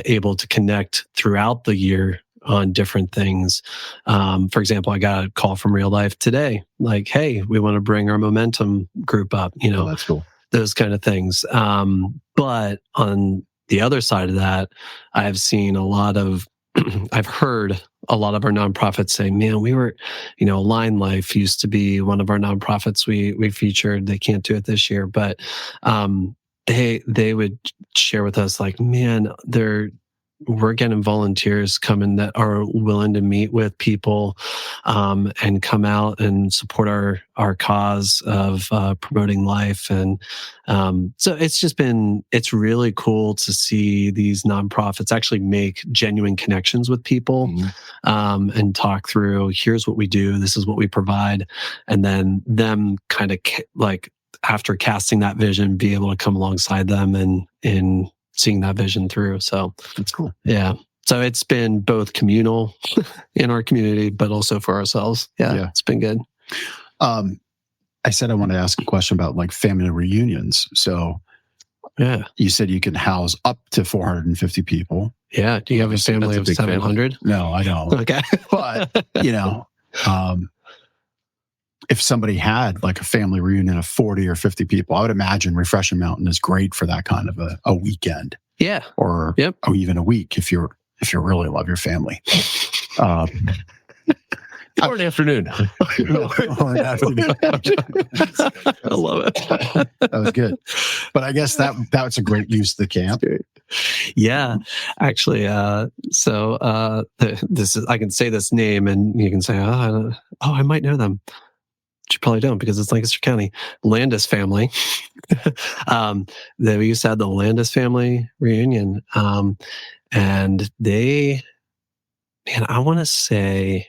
able to connect throughout the year on different things. For example, I got a call from Real Life today, like, hey, we want to bring our momentum group up, Oh, that's cool. those kind of things. But on the other side of that, I've heard a lot of our nonprofits say, man, we were, Line Life used to be one of our nonprofits we featured. They can't do it this year, but they would share with us like, man, we're getting volunteers coming that are willing to meet with people and come out and support our cause of promoting life. And so it's really cool to see these nonprofits actually make genuine connections with people, and talk through, here's what we do, this is what we provide. And then them kind of like after casting that vision, be able to come alongside them and in seeing that vision through. So That's cool. yeah. So it's been both communal in our community, but also for ourselves. Yeah. It's been good. I said I wanted to ask a question about like family reunions. So Yeah. you said you can house up to 450 people. Yeah. Do you have a family That's a of big family. 700? No, I don't. Okay. But, if somebody had like a family reunion of 40 or 50 people, I would imagine Refreshing Mountain is great for that kind of a weekend. Yeah. Or even a week if you really love your family. Or an afternoon. Or an afternoon. I love it. That was good. But I guess that's a great use of the camp. Yeah, actually, this is, I can say this name and you can say, I might know them. But you probably don't because it's Lancaster County. Landis family. We used to have the Landis family reunion. And I want to say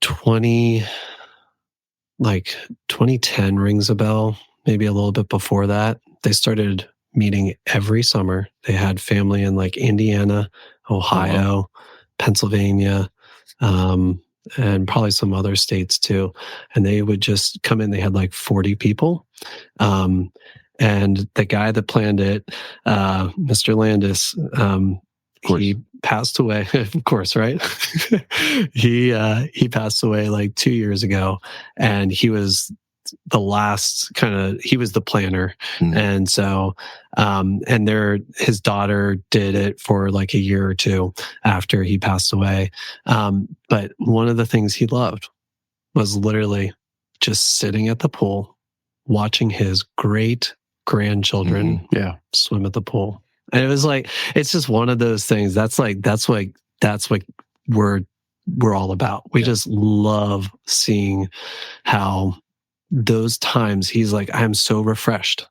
2010 rings a bell, maybe a little bit before that. They started meeting every summer. They had family in like Indiana, Ohio, Pennsylvania, and probably some other states too. And they would just come in. They had like 40 people. And the guy that planned it, Mr. Landis, course. He passed away, of course, right? He passed away like 2 years ago, and he was the last he was the planner. Mm. And so, his daughter did it for like a year or two after he passed away. But one of the things he loved was literally just sitting at the pool, watching his great grandchildren swim at the pool. And it was like, it's just one of those things. That's what we're all about. We just love seeing how those times he's like, I'm so refreshed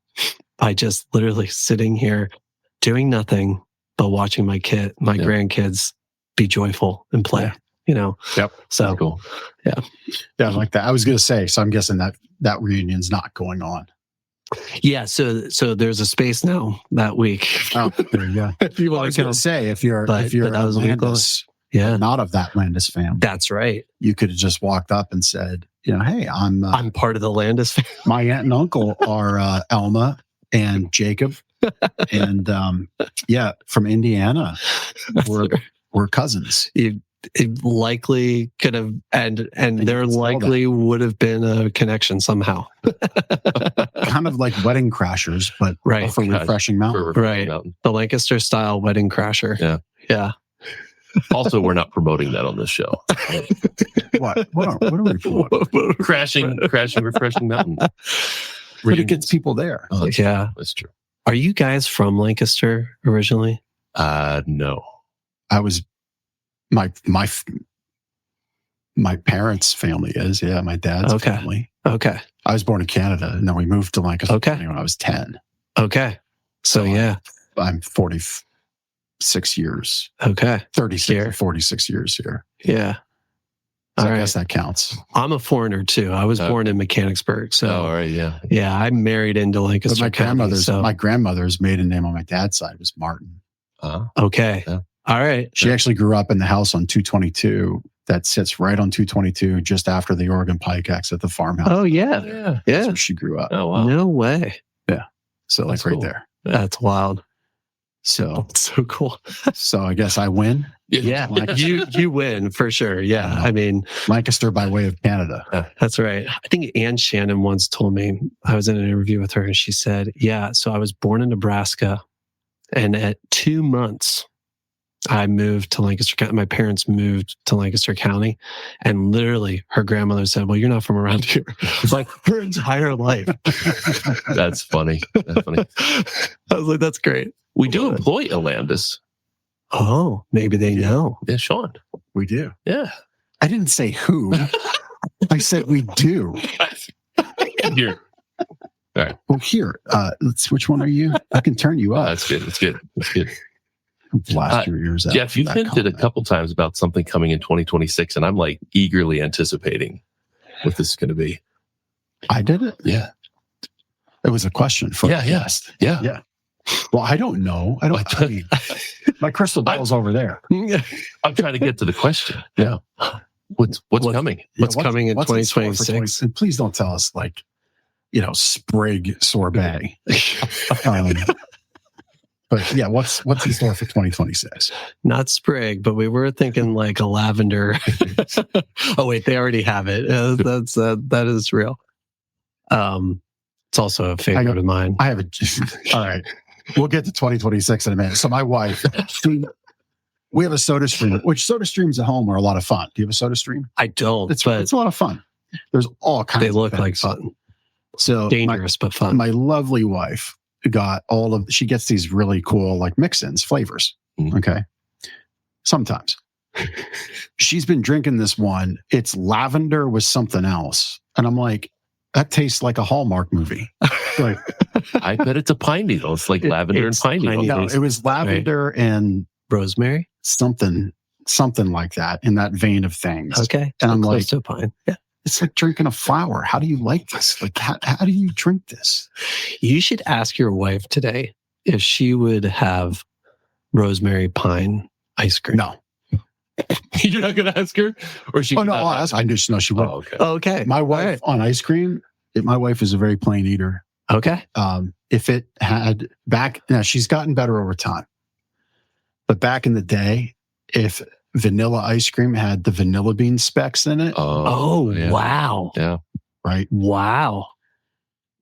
by just literally sitting here doing nothing but watching my grandkids be joyful and play. So That's cool. Yeah, I like that. I was going to say, so I'm guessing that reunion's not going on. Yeah, so there's a space now that week. Oh, there you go. If you I want was to going to say, if you're that was Landis, not of that Landis family, that's right. you could have just walked up and said, hey, I'm part of the Landis family. My aunt and uncle are Elma and Jacob, and from Indiana. We're cousins. It likely could have, and there likely would have been a connection somehow. Kind of like Wedding Crashers, but for Refreshing Mountain. Right. The Lancaster style Wedding Crasher. Yeah. Also, we're not promoting that on this show. What are we promoting? Crashing Refreshing Mountain. But it gets people there. Oh, that's true. Are you guys from Lancaster originally? No. I was my parents' family is, my dad's family. Okay. I was born in Canada, and then we moved to Lancaster when I was 10. Okay. So I'm 46 years. Okay. 36, 46 years here. Yeah. So I guess that counts. I'm a foreigner too. I was born in Mechanicsburg. So all right, yeah. Yeah, I married into Lancaster County. My grandmother's maiden name on my dad's side was Martin. Okay. Yeah. All right. She actually grew up in the house on 222 that sits right on 222 just after the Oregon Pike exit, the farmhouse. Oh, yeah. That's where she grew up. Oh, wow. No way. Yeah. So That's right cool. there. That's wild. So Cool. So I guess I win. Yeah. You win for sure. Yeah. I mean, Lancaster by way of Canada. That's right. I think Ann Shannon once told me, I was in an interview with her, and she said, so I was born in Nebraska, and at 2 months, I moved to Lancaster County. My parents moved to Lancaster County, and literally her grandmother said, well, you're not from around here. It's like her entire life. That's funny. I was like, that's great. We do employ a Landis. Oh, maybe they know. Yeah, Sean. We do. Yeah. I didn't say who. I said we do. Here. All right. Well, here. Which one are you? I can turn you up. That's good. Blast your ears out. Jeff, you hinted a couple times about something coming in 2026, and I'm like eagerly anticipating what this is going to be. I did it? Yeah. It was a question for the guest. Yeah. Well, I don't know. I mean, my crystal ball's over there. I'm trying to get to the question. Yeah. What's coming? What's coming in 2026? And please don't tell us sprig sorbet. But yeah, what's in store for 2026? Not sprig, but we were thinking like a lavender. Oh wait, they already have it. That is real. It's also a favorite of mine. I have a. All right, we'll get to 2026 in a minute. So my wife, we have a soda stream, which soda streams at home are a lot of fun. Do you have a soda stream? I don't. It's a lot of fun. There's all kinds. They look of like fun. So dangerous but fun. My lovely wife got she gets these really cool like mix-ins, flavors. Mm-hmm. Okay. Sometimes. She's been drinking this one. It's lavender with something else. And I'm like, that tastes like a Hallmark movie. Like, I bet it's a pine needle. It's like lavender and pine needle. No, it was lavender and rosemary, something like that in that vein of things. Okay. And I'm like, to pine. Yeah. It's like drinking a flower. How do you like this? Like, how do you drink this? You should ask your wife today if she would have rosemary pine ice cream. No. You're not going to ask her? Or she? Oh, no, I'll ask. I just know she will. Okay. My wife on ice cream, my wife is a very plain eater. Okay. If it had now she's gotten better over time. But But back in the day, if vanilla ice cream had the vanilla bean specks in it, Oh, yeah. wow. Yeah. right? Wow.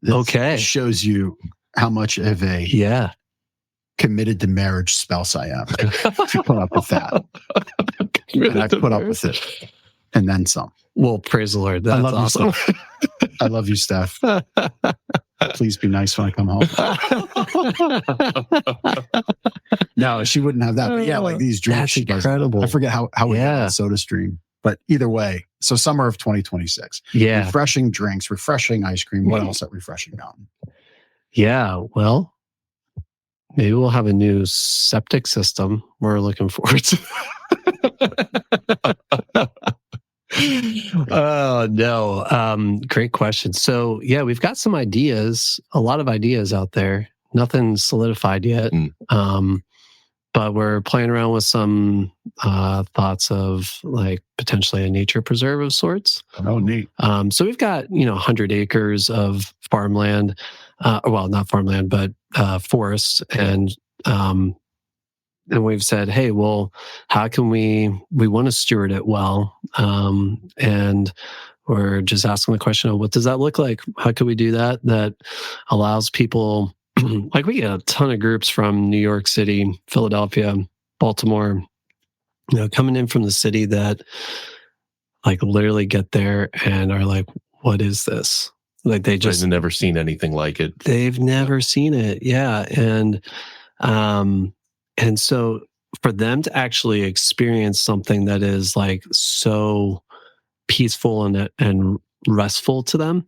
This Okay. shows you how much of a Yeah. committed to marriage spouse I am. To put up with that. And I put up with it. And then some. Well, praise the Lord. That's I love awesome. you, Steph. I love you, Steph. Please be nice when I come home. No, she wouldn't have that. But yeah, like these drinks. That's she does. incredible. I forget how we got Yeah. on SodaStream. But either way, so summer of 2026. Yeah. Refreshing drinks, refreshing ice cream. What else at Refreshing Mountain? Yeah. Well, maybe we'll have a new septic system we're looking forward to. Oh, no. Great question. So, yeah, we've got some ideas, a lot of ideas out there. Nothing solidified yet. But we're playing around with some thoughts of like potentially a nature preserve of sorts. Oh, neat. So we've got, 100 acres of farmland, well, not farmland, but forest. And we've said, hey, well, how can we want to steward it well. And we're just asking the question of what does that look like? How can we do that allows people, like we get a ton of groups from New York City, Philadelphia, Baltimore, coming in from the city that like literally get there and are like, what is this? Like they just I've never seen anything like it. They've never seen it. Yeah. And so for them to actually experience something that is like so peaceful and restful to them,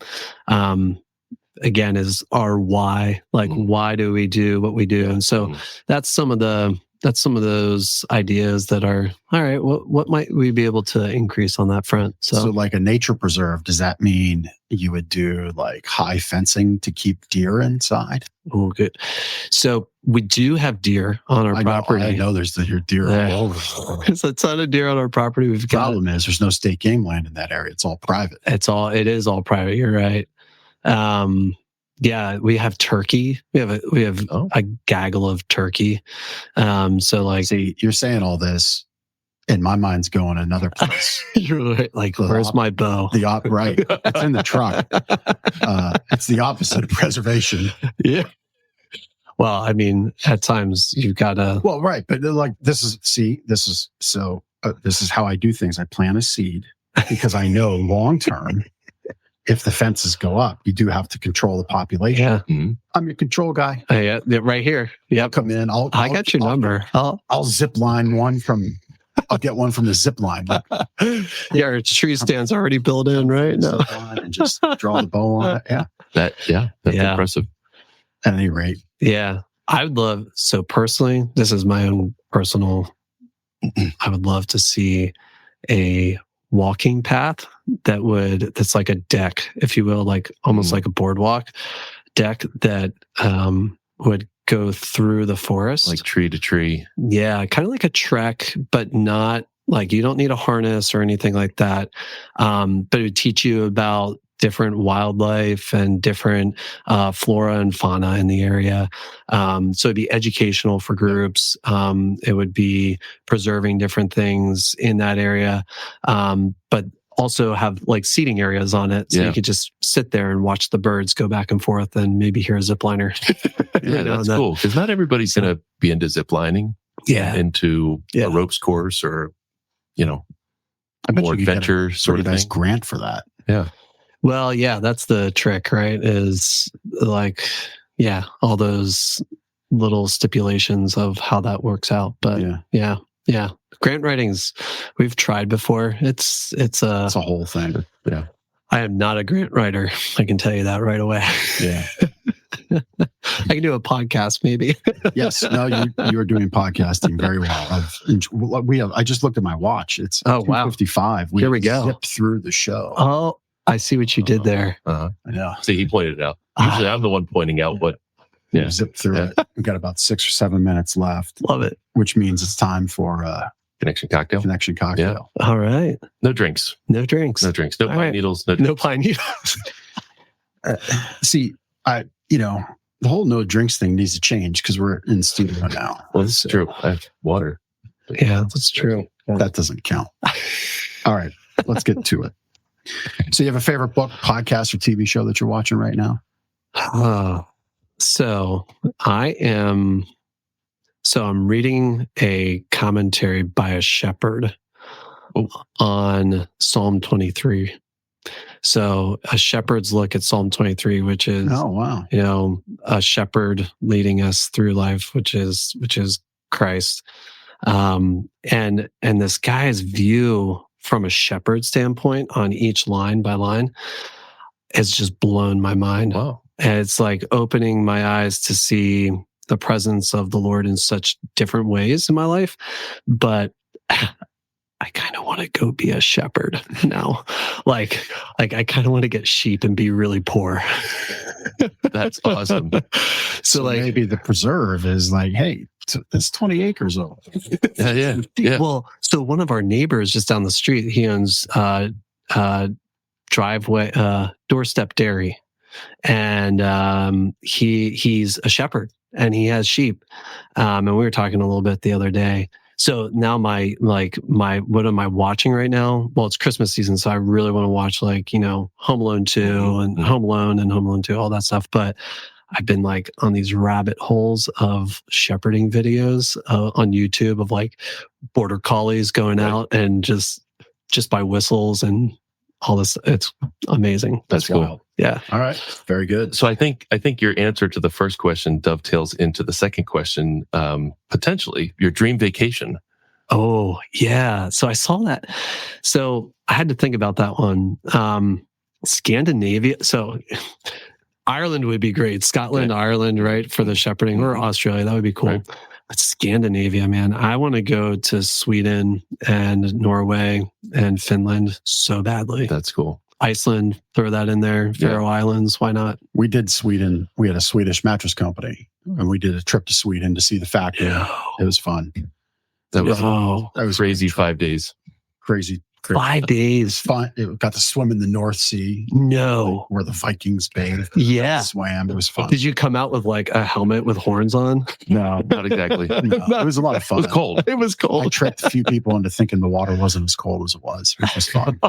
again, is our why. Like, why do we do what we do? And so that's some of those ideas that are, all right, what might we be able to increase on that front? So like a nature preserve, does that mean you would do like high fencing to keep deer inside? Oh, good. So we do have deer on our property. I know there's deer all over. There's a ton of deer on our property. The problem is there's no state game land in that area. It's all private. It is all private. You're right. Yeah, we have turkey. We have a gaggle of turkey. So like, see, you're saying all this, and my mind's going another place. You're right. Like, where's my bow? Right, it's in the truck. It's the opposite of preservation. Yeah. Well, I mean, at times you've got to. Well, right, but like this is how I do things. I plant a seed because I know long term. If the fences go up, you do have to control the population. Yeah. Mm-hmm. I'm your control guy. Yeah, right here. Yep. Come in. I got your number. I'll zip line one from. I'll get one from the zip line. Yeah, our tree stand's already built in, right? No. Zip line and just draw the bow on it. Yeah. That's impressive. At any rate. Yeah. I would love, so personally, this is my own personal, I would love to see a walking path that's like a deck, if you will, like almost like a boardwalk deck that would go through the forest. Like tree to tree. Yeah, kind of like a trek, but not like you don't need a harness or anything like that. But it would teach you about different wildlife and different flora and fauna in the area. So it'd be educational for groups. It would be preserving different things in that area, but also have like seating areas on it. So you could just sit there and watch the birds go back and forth and maybe hear a zipliner. Yeah, that's cool. Because not everybody's going to be into ziplining. Yeah. Into a ropes course or, I bet more you could adventure get a sort of nice thing. grant for that. Yeah. Well, yeah, that's the trick, right? Is like, all those little stipulations of how that works out. But yeah. Grant writings, we've tried before. It's a whole thing. Yeah. I am not a grant writer. I can tell you that right away. Yeah. I can do a podcast maybe. Yes. No, you are doing podcasting very well. I just looked at my watch. It's 2:55. Here we go. Zipped through the show. Oh, I see what you did there. I know. See, he pointed it out. Usually I'm the one pointing out what. Yeah. Zip through it. We've got about 6 or 7 minutes left. Love it. Which means it's time for Connection cocktail. Connection cocktail. Yeah. All right. No drinks. No drinks. No drinks. No pine needles. No pine needles. See, the whole no drinks thing needs to change because we're in studio now. Well, this is true. I have water. Yeah, that's true. That doesn't count. All right, let's get to it. So you have a favorite book, podcast, or TV show that you're watching right now? So I'm reading a commentary by a shepherd on Psalm 23. So a shepherd's look at Psalm 23, which is, Oh, wow. a shepherd leading us through life, which is Christ. And this guy's view from a shepherd standpoint on each line by line has just blown my mind. Wow. And it's like opening my eyes to see the presence of the Lord in such different ways in my life. But I kind of want to go be a shepherd now. Like I kind of want to get sheep and be really poor. That's awesome. So maybe the preserve is like, hey, it's 20 acres old. Yeah. Well, so one of our neighbors just down the street, he owns doorstep dairy, and he's a shepherd and he has sheep. And we were talking a little bit the other day. So now what am I watching right now? Well, it's Christmas season, so I really want to watch Home Alone 2 and Home Alone 2, all that stuff. But I've been on these rabbit holes of shepherding videos on YouTube of border collies going out and just by whistles and all this. It's amazing. That's cool. Wild. Yeah. All right. Very good. So I think your answer to the first question dovetails into the second question, potentially your dream vacation. Oh, yeah. So I saw that. So I had to think about that one. Scandinavia. So Ireland would be great. Scotland, Yeah. Ireland, right? For the shepherding, or Australia. That would be cool. Right. But Scandinavia, man. I want to go to Sweden and Norway and Finland so badly. That's cool. Iceland, throw that in there. Faroe Islands, why not? We did Sweden. We had a Swedish mattress company, and we did a trip to Sweden to see the factory. It was fun. That was That was crazy 5 days. crazy. 5 days. Fun. It got to swim in the North Sea. No. Where the Vikings bathed. Yeah. Swam. It was fun. Did you come out with a helmet with horns on? No, Not exactly. no. It was a lot of It fun. was cold. It was I cold. tricked a few people into thinking the water wasn't as cold as it was. It was fun.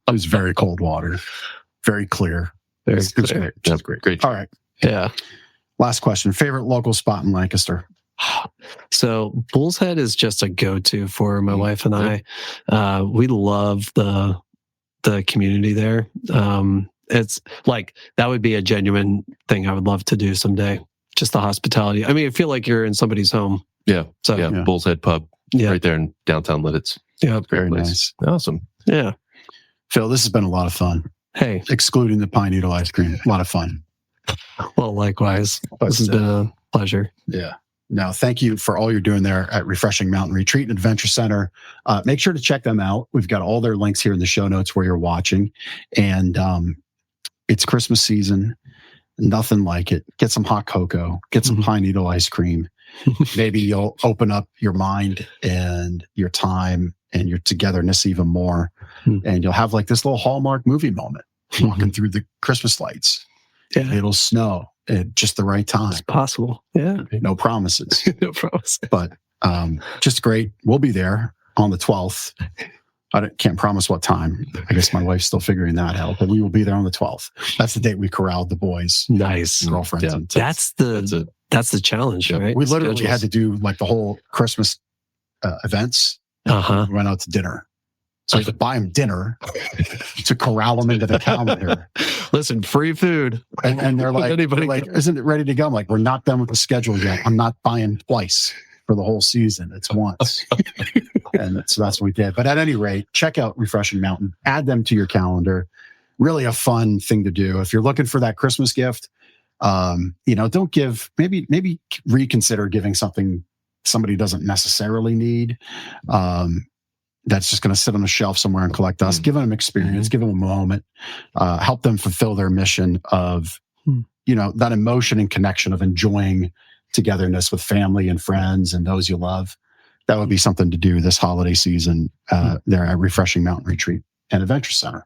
It was very cold water. Very clear. Very It was clear. great. It was great. Great. All right. Yeah. Last question. Favorite local spot in Lancaster? So Bull's Head is just a go-to for my wife and I. We love the community there. It's that would be a genuine thing I would love to do someday. Just the hospitality. I mean, I feel like you're in somebody's home. Yeah. So Yeah. Bull's Head Pub. Yeah. Right there in downtown Lidditz. Yeah. Very place. nice. Awesome. Yeah. Phil, this has been a lot of fun. Hey. Excluding the pine needle ice cream. A lot of fun. Well, likewise. But, This has been a pleasure. Yeah. No, thank you for all you're doing there at Refreshing Mountain Retreat and Adventure Center. Make sure to check them out. We've got all their links here in the show notes where you're watching. And it's Christmas season. Nothing like it. Get some hot cocoa. Get some pine needle ice cream. Maybe you'll open up your mind and your time and your togetherness even more. And you'll have this little Hallmark movie moment walking through the Christmas lights. Yeah. It'll snow at just the right time. It's possible. Yeah. No promises. No promise. But just great. We'll be there on the 12th. I can't promise what time. I guess my wife's still figuring that out, but we will be there on the 12th. That's the date we corralled the boys, Nice. girlfriends. Yeah. And That's the challenge, Yeah. right? we literally Schedules. had to do the whole Christmas events. Uh-huh. We went out to dinner. So we had to buy them dinner to corral them into the calendar. Listen, free food. And they're like, Anybody isn't it ready to go? I'm like, we're not done with the schedule yet. I'm not buying twice for the whole season. It's once. And so that's what we did. But at any rate, check out Refreshing Mountain. Add them to your calendar. Really a fun thing to do. If you're looking for that Christmas gift, don't give, maybe reconsider giving something somebody doesn't necessarily need. That's just going to sit on a shelf somewhere and collect dust. Give them experience, give them a moment, help them fulfill their mission of, that emotion and connection of enjoying togetherness with family and friends and those you love. That would be something to do this holiday season there at Refreshing Mountain Retreat and Adventure Center.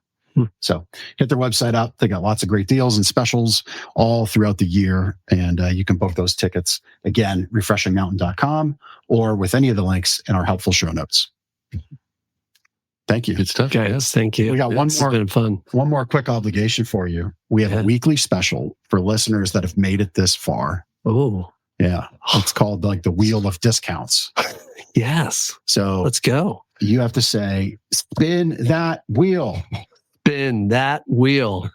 So hit their website up. They got lots of great deals and specials all throughout the year. And you can book those tickets, again, refreshingmountain.com or with any of the links in our helpful show notes. Thank you. Good stuff. Guys, thank you. We got It's been fun. one more quick obligation for you. We have a weekly special for listeners that have made it this far. Oh, Yeah. It's called like the Wheel of Discounts. yes. So Let's go. you have to say, spin that wheel. Spin that wheel.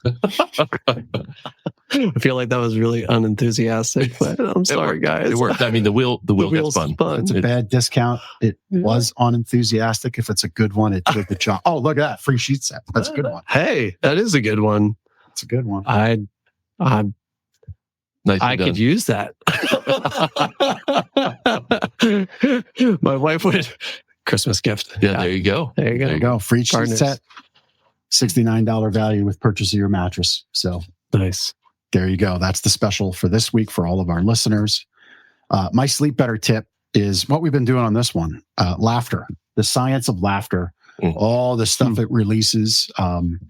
I feel like that was really unenthusiastic, but I'm sorry, guys. It worked. I mean, the wheel wheel's gets fun. fun. It's a bad discount. It was unenthusiastic. If it's a good one, it did the job. Oh, look at that. Free sheet set. That's a good one. Hey, that is a good one. It's a good one. I Nicely done. could use that. My wife would. Christmas gift. Yeah, there you go. There you go. There you go. Free sheet Gardeners. set. $69 value with purchase of your mattress. So Nice. there you go. That's the special for this week for all of our listeners. My sleep better tip is what we've been doing on this one. Laughter, the science of laughter, all the stuff it releases in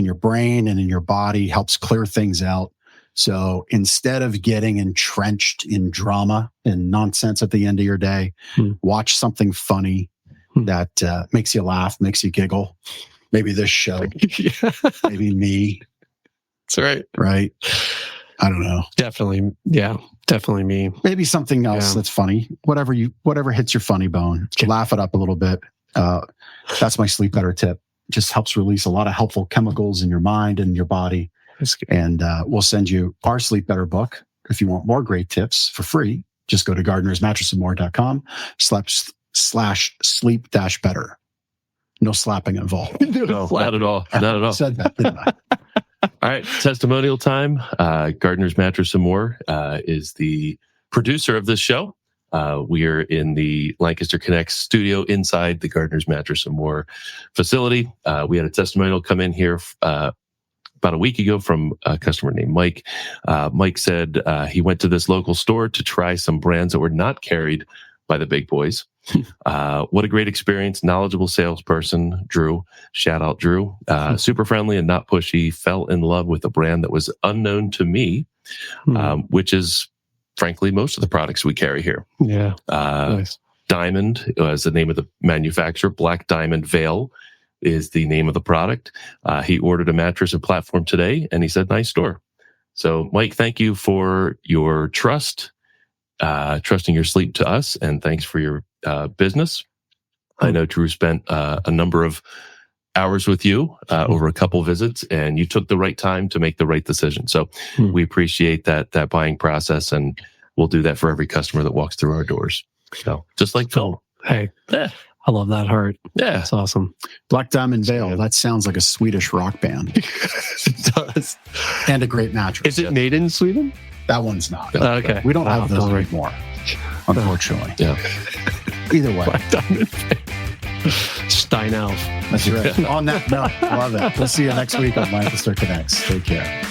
your brain and in your body helps clear things out. So instead of getting entrenched in drama and nonsense at the end of your day, watch something funny that makes you laugh, makes you giggle. Maybe this show, maybe me. That's right. Right? I don't know. Definitely. Yeah. Definitely me. Maybe something else that's funny. Whatever hits your funny bone. Laugh it up a little bit. That's my sleep better tip. Just helps release a lot of helpful chemicals in your mind and your body. And we'll send you our Sleep Better book. If you want more great tips for free, just go to gardenersmattressandmore.com/sleep-better. No slapping involved. No, not at all. Not at all. Said that, didn't I? All right, testimonial time. Gardener's Mattress and More is the producer of this show. We are in the Lancaster Connect studio inside the Gardener's Mattress and More facility. We had a testimonial come in here about a week ago from a customer named Mike. Mike said he went to this local store to try some brands that were not carried by the big boys. What a great experience. Knowledgeable salesperson, Drew. Shout out, Drew. Super friendly and not pushy. Fell in love with a brand that was unknown to me, which is, frankly, most of the products we carry here. Yeah. Nice. Diamond is the name of the manufacturer. Black Diamond Veil is the name of the product. He ordered a mattress and platform today, and he said, nice store. So, Mike, thank you for your trust, trusting your sleep to us, and thanks for your business. I know Drew spent a number of hours with you over a couple visits, and you took the right time to make the right decision. So we appreciate that buying process, and we'll do that for every customer that walks through our doors. So just like Phil. Hey, I love that heart. Yeah. That's awesome. Black Diamond Veil. That sounds like a Swedish rock band. It does. And a great mattress. Is it made in Sweden? That one's not. Okay. We don't have those right. anymore, unfortunately. Yeah. Either way. Black Diamond. Steinalf. That's right. On that note, love it. We'll see you next week on Lancaster Connects. Take care.